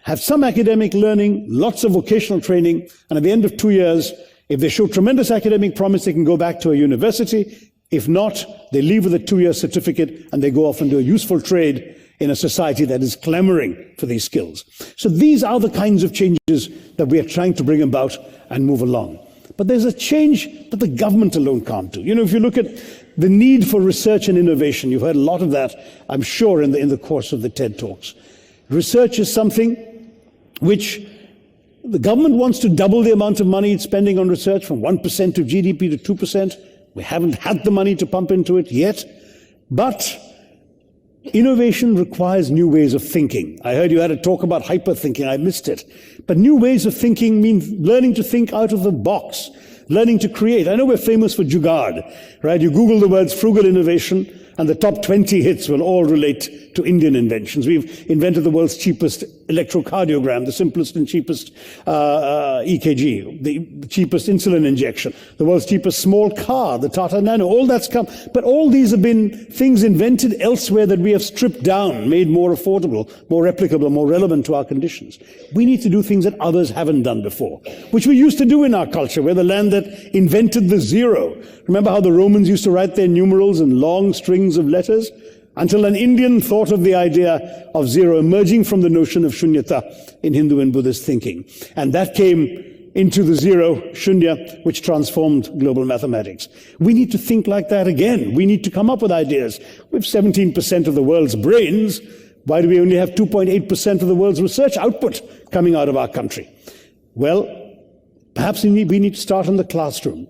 have some academic learning, lots of vocational training, and at the end of 2 years, if they show tremendous academic promise, they can go back to a university. If not, they leave with a 2-year certificate and they go off and do a useful trade in a society that is clamoring for these skills. So these are the kinds of changes that we are trying to bring about and move along. But there's a change that the government alone can't do. If you look at the need for research and innovation, you've heard a lot of that, I'm sure, in the course of the TED Talks. Research is something which the government wants to double the amount of money it's spending on research from 1% of GDP to 2%. We haven't had the money to pump into it yet, but innovation requires new ways of thinking. I heard you had a talk about hyper-thinking. I missed it. But new ways of thinking mean learning to think out of the box, learning to create. I know we're famous for Jugaad, right? You Google the words frugal innovation, and the top 20 hits will all relate to Indian inventions. We've invented the world's cheapest electrocardiogram, the simplest and cheapest EKG, the cheapest insulin injection, the world's cheapest small car, the Tata Nano, all that's come. But all these have been things invented elsewhere that we have stripped down, made more affordable, more replicable, more relevant to our conditions. We need to do things that others haven't done before, which we used to do in our culture. We're the land that invented the zero. Remember how the Romans used to write their numerals in long strings of letters? Until an Indian thought of the idea of zero, emerging from the notion of shunyata in Hindu and Buddhist thinking. And that came into the zero, shunya, which transformed global mathematics. We need to think like that again. We need to come up with ideas. We have 17% of the world's brains. Why do we only have 2.8% of the world's research output coming out of our country? Well, perhaps we need to start in the classroom.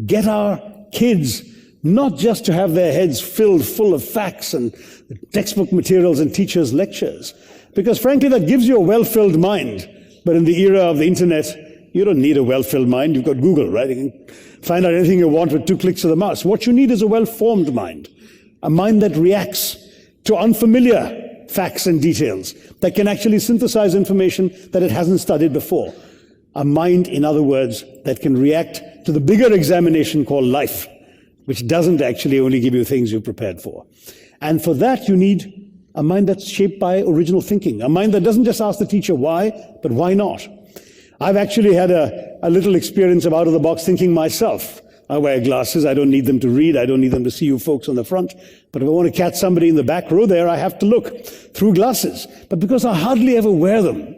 Get our kids not just to have their heads filled full of facts and textbook materials and teachers' lectures, because frankly, that gives you a well-filled mind. But in the era of the internet, you don't need a well-filled mind. You've got Google, right? You can find out anything you want with 2 clicks of the mouse. What you need is a well-formed mind, a mind that reacts to unfamiliar facts and details, that can actually synthesize information that it hasn't studied before. A mind, in other words, that can react to the bigger examination called life, which doesn't actually only give you things you've prepared for. And for that, you need a mind that's shaped by original thinking, a mind that doesn't just ask the teacher why, but why not. I've actually had a little experience of out-of-the-box thinking myself. I wear glasses. I don't need them to read. I don't need them to see you folks on the front. But if I want to catch somebody in the back row there, I have to look through glasses. But because I hardly ever wear them,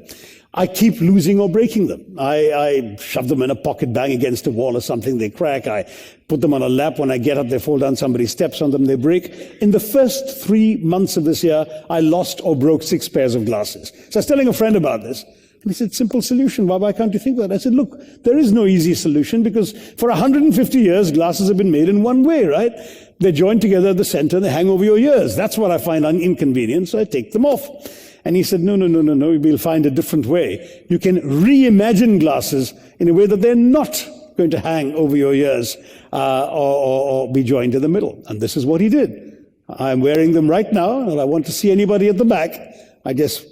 I keep losing or breaking them. I shove them in a pocket bag against a wall or something, they crack. I put them on a lap. When I get up, they fall down. Somebody steps on them, they break. In the first 3 months of this year, I lost or broke 6 pairs of glasses. So I was telling a friend about this. And he said, simple solution. Why can't you think of that? I said, look, there is no easy solution because for 150 years, glasses have been made in one way, right? They're joined together at the center and they hang over your ears. That's what I find inconvenient, so I take them off. And he said, no, we'll find a different way. You can reimagine glasses in a way that they're not going to hang over your ears or be joined in the middle. And this is what he did. I'm wearing them right now, and I want to see anybody at the back. I just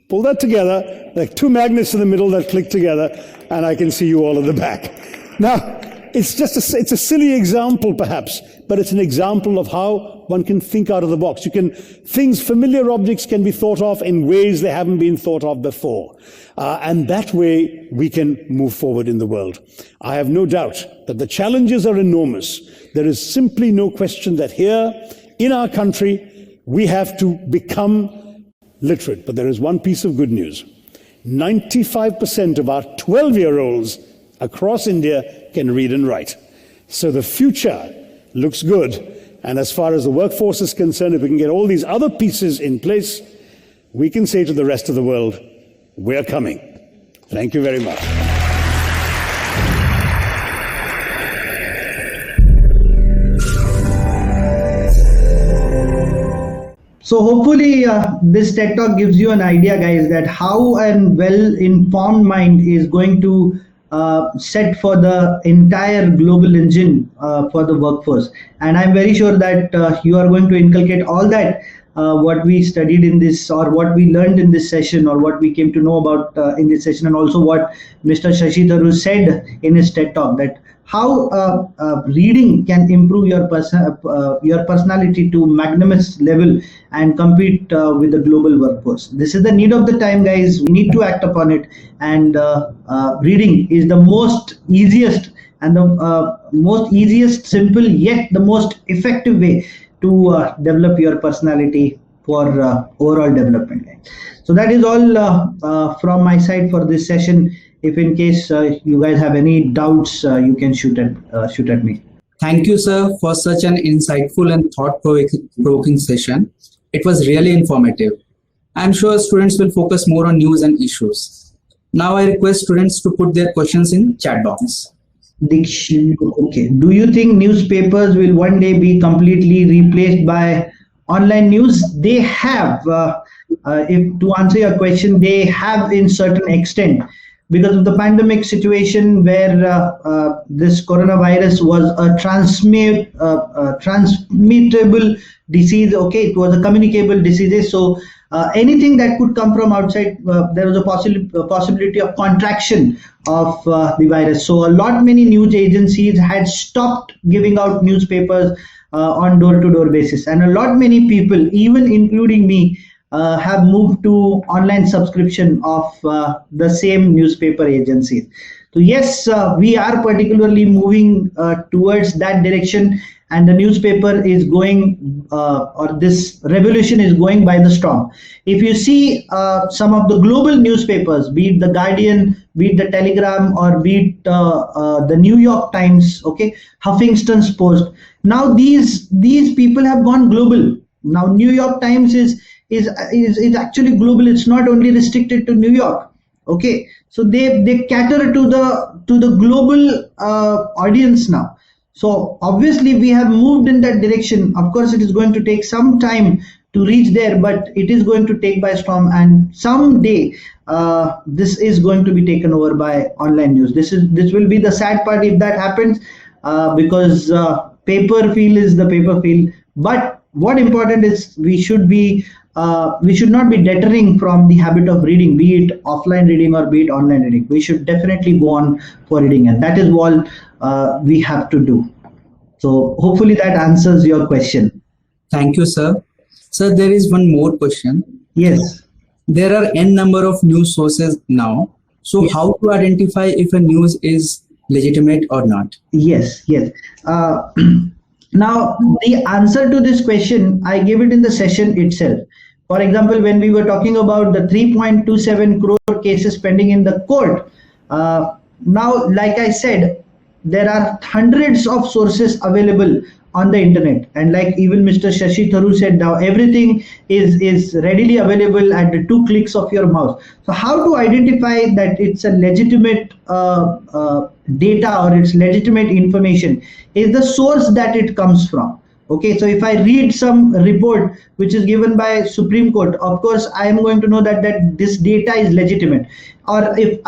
pull that together, like 2 magnets in the middle that click together, and I can see you all at the back. Now, it's a silly example perhaps, but it's an example of how one can think out of the box. Familiar objects can be thought of in ways they haven't been thought of before. And that way we can move forward in the world. I have no doubt that the challenges are enormous. There is simply no question that here in our country, we have to become literate. But there is one piece of good news. 95% of our 12-year-olds across India can read and write. So the future looks good. And as far as the workforce is concerned, if we can get all these other pieces in place, we can say to the rest of the world, we're coming. Thank you very much. So hopefully this TED Talk gives you an idea, guys, that how a well-informed mind is going to set for the entire global engine for the workforce. And I'm very sure that you are going to inculcate all that what we studied in this, or what we learned in this session, or what we came to know about in this session, and also what Mr. Shashi Tharoor said in his TED Talk, that how reading can improve your personality to magnanimous level and compete with the global workforce. This is the need of the time, guys. We need to act upon it, and reading is the most easiest and the simple yet the most effective way to develop your personality for overall development. So that is all from my side for this session. If in case you guys have any doubts, you can shoot at me. Thank you, sir, for such an insightful and thought-provoking session. It was really informative. I'm sure students will focus more on news and issues. Now I request students to put their questions in chat box. Okay. Do you think newspapers will one day be completely replaced by online news? They have. If to answer your question, they have in certain extent, because of the pandemic situation where this coronavirus was a transmittable disease. Okay, it was a communicable disease. So anything that could come from outside, there was a possibility of contraction of the virus. So many news agencies had stopped giving out newspapers on door-to-door basis, and many people, even including me, have moved to online subscription of the same newspaper agencies. So yes, we are particularly moving towards that direction, and the newspaper is going, or this revolution is going by the storm. If you see some of the global newspapers, be it the Guardian, be it the Telegram, or be it the New York Times, okay, Huffington's Post, now these people have gone global. Now New York Times is actually global. It's not only restricted to New York. Okay, so they cater to the global audience now. So obviously we have moved in that direction. Of course, it is going to take some time to reach there, but it is going to take by storm, and someday this is going to be taken over by online news. This will be the sad part if that happens, because paper feel is the paper feel. But what important is we should not be deterring from the habit of reading, be it offline reading or be it online reading. We should definitely go on for reading, and that is all we have to do. So hopefully that answers your question. Thank you, sir. Sir, there is one more question. Yes. There are n number of news sources now. So Yes. how to identify if a news is legitimate or not? Yes, yes. Now, the answer to this question, I gave it in the session itself. For example, when we were talking about the 3.27 crore cases pending in the court, now, like I said, there are hundreds of sources available on the internet, and like even Mr. Shashi Tharoor said, now everything is readily available at the 2 clicks of your mouse. So how to identify that it's a legitimate data or it's legitimate information is the source that it comes from. Okay, so if I read some report which is given by Supreme Court, of course I am going to know that this data is legitimate. Or if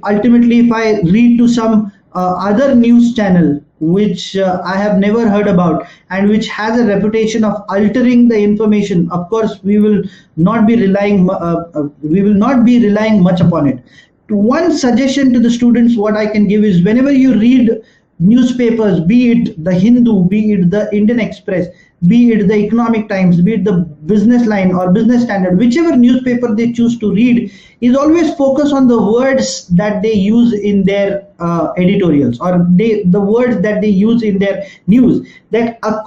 ultimately if I read to some other news channel which I have never heard about and which has a reputation of altering the information, of course we will not be relying much upon it. One suggestion to the students what I can give is, whenever you read newspapers, be it the Hindu, be it the Indian Express, be it the Economic Times, be it the Business Line or Business Standard, whichever newspaper they choose to read, is always focus on the words that they use in their editorials, or the words that they use in their news. That a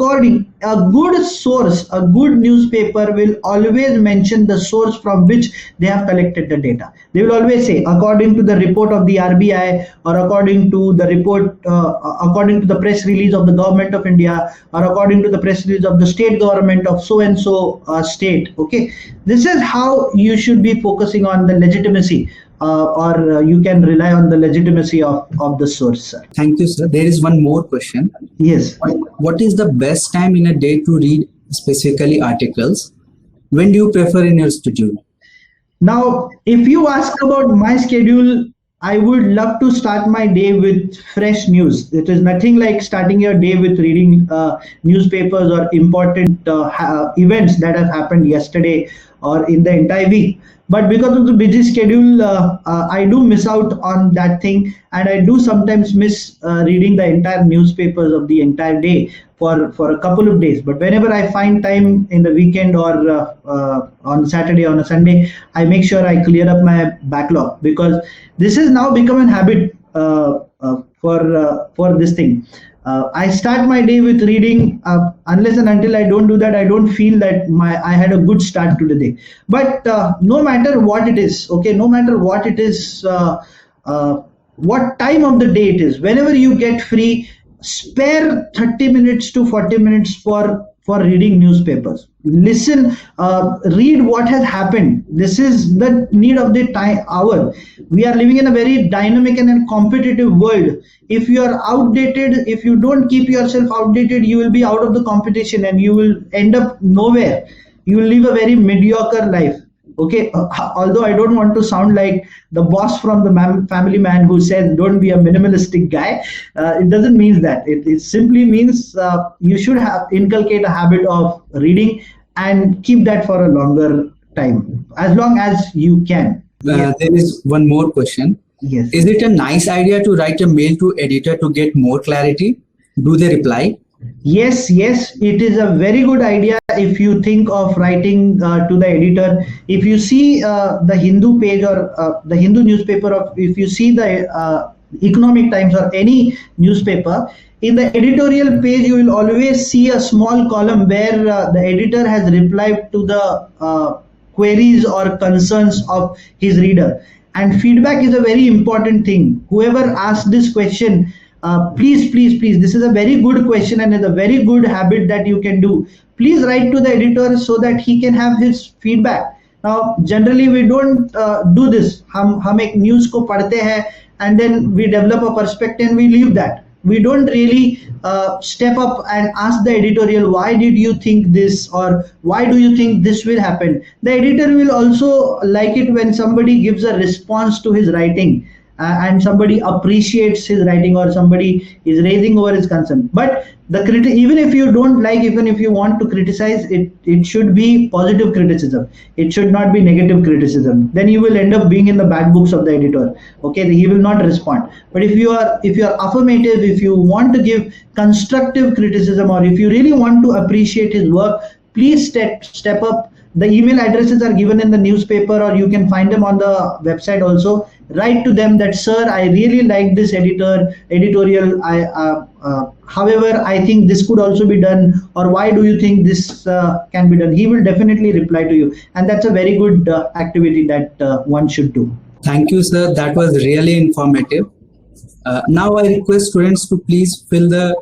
good source, a good newspaper will always mention the source from which they have collected the data. They will always say, according to the report of the RBI, or according to the report, according to the press release of the government of India, or according to the press release of the state government of so and so state. Okay, this is how you should be focusing on the legitimacy, or you can rely on the legitimacy of the source. Thank you, sir. There is one more question. Yes. What is the best time in a day to read specifically articles? When do you prefer in your schedule? Now, if you ask about my schedule, I would love to start my day with fresh news. It is nothing like starting your day with reading newspapers or important events that have happened yesterday or in the entire week. But because of the busy schedule, I do miss out on that thing, and I do sometimes miss reading the entire newspapers of the entire day for a couple of days. But whenever I find time in the weekend or on Saturday, on a Sunday, I make sure I clear up my backlog, because this has now become a habit for this thing. I start my day with reading. Unless and until I don't do that, I don't feel that I had a good start to the day. But no matter what it is, okay, no matter what it is, what time of the day it is, whenever you get free, spare 30 minutes to 40 minutes for reading newspapers. Listen, read what has happened. This is the need of the hour. We are living in a very dynamic and competitive world. If you are outdated, if you don't keep yourself outdated, you will be out of the competition and you will end up nowhere. You will live a very mediocre life. Okay, although I don't want to sound like the boss from the Family Man who says don't be a minimalistic guy, it doesn't mean that. It simply means you should inculcate a habit of reading and keep that for a longer time, as long as you can. There is one more question. Yes. Is it a nice idea to write a mail to editor to get more clarity? Do they reply? Yes, it is a very good idea if you think of writing to the editor. If you see the Hindu page or the Hindu newspaper, or if you see the Economic Times or any newspaper, in the editorial page you will always see a small column where the editor has replied to the queries or concerns of his reader. And feedback is a very important thing. Whoever asked this question, please, this is a very good question and it's a very good habit that you can do. Please write to the editor so that he can have his feedback. Now, generally we don't do this. हम एक news को पढ़ते हैं and then we develop a perspective and we leave that. we don't really step up and ask the editorial, why did you think this, or why do you think this will happen. The editor will also like it when somebody gives a response to his writing, and somebody appreciates his writing, or somebody is raising over his concern. But even if you don't like, even if you want to criticize it, it should be positive criticism. It should not be negative criticism. Then you will end up being in the bad books of the editor. Okay, he will not respond. But if you are affirmative, if you want to give constructive criticism, or if you really want to appreciate his work, please step up. The email addresses are given in the newspaper, or you can find them on the website also. Write to them that, sir, I really like this editorial. However, I think this could also be done, or why do you think this can be done? He will definitely reply to you, and that's a very good activity that one should do. Thank you, sir. That was really informative. Now I request students to please fill the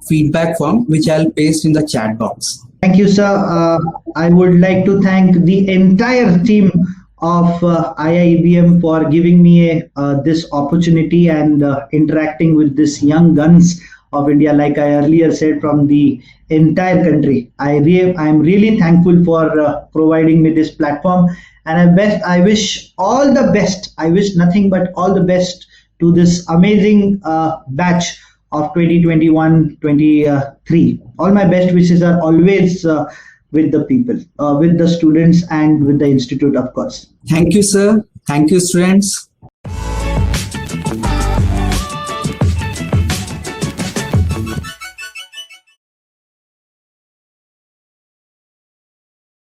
feedback form, which I'll paste in the chat box. Thank you, sir. I would like to thank the entire team of IIEBM for giving me this opportunity and interacting with these young guns of India, like I earlier said, from the entire country. I'm really thankful for providing me this platform, and I wish all the best. I wish nothing but all the best to this amazing batch of 2021-23. All my best wishes are always with the people, with the students, and with the institute, of course. Thank you, sir. Thank you, students.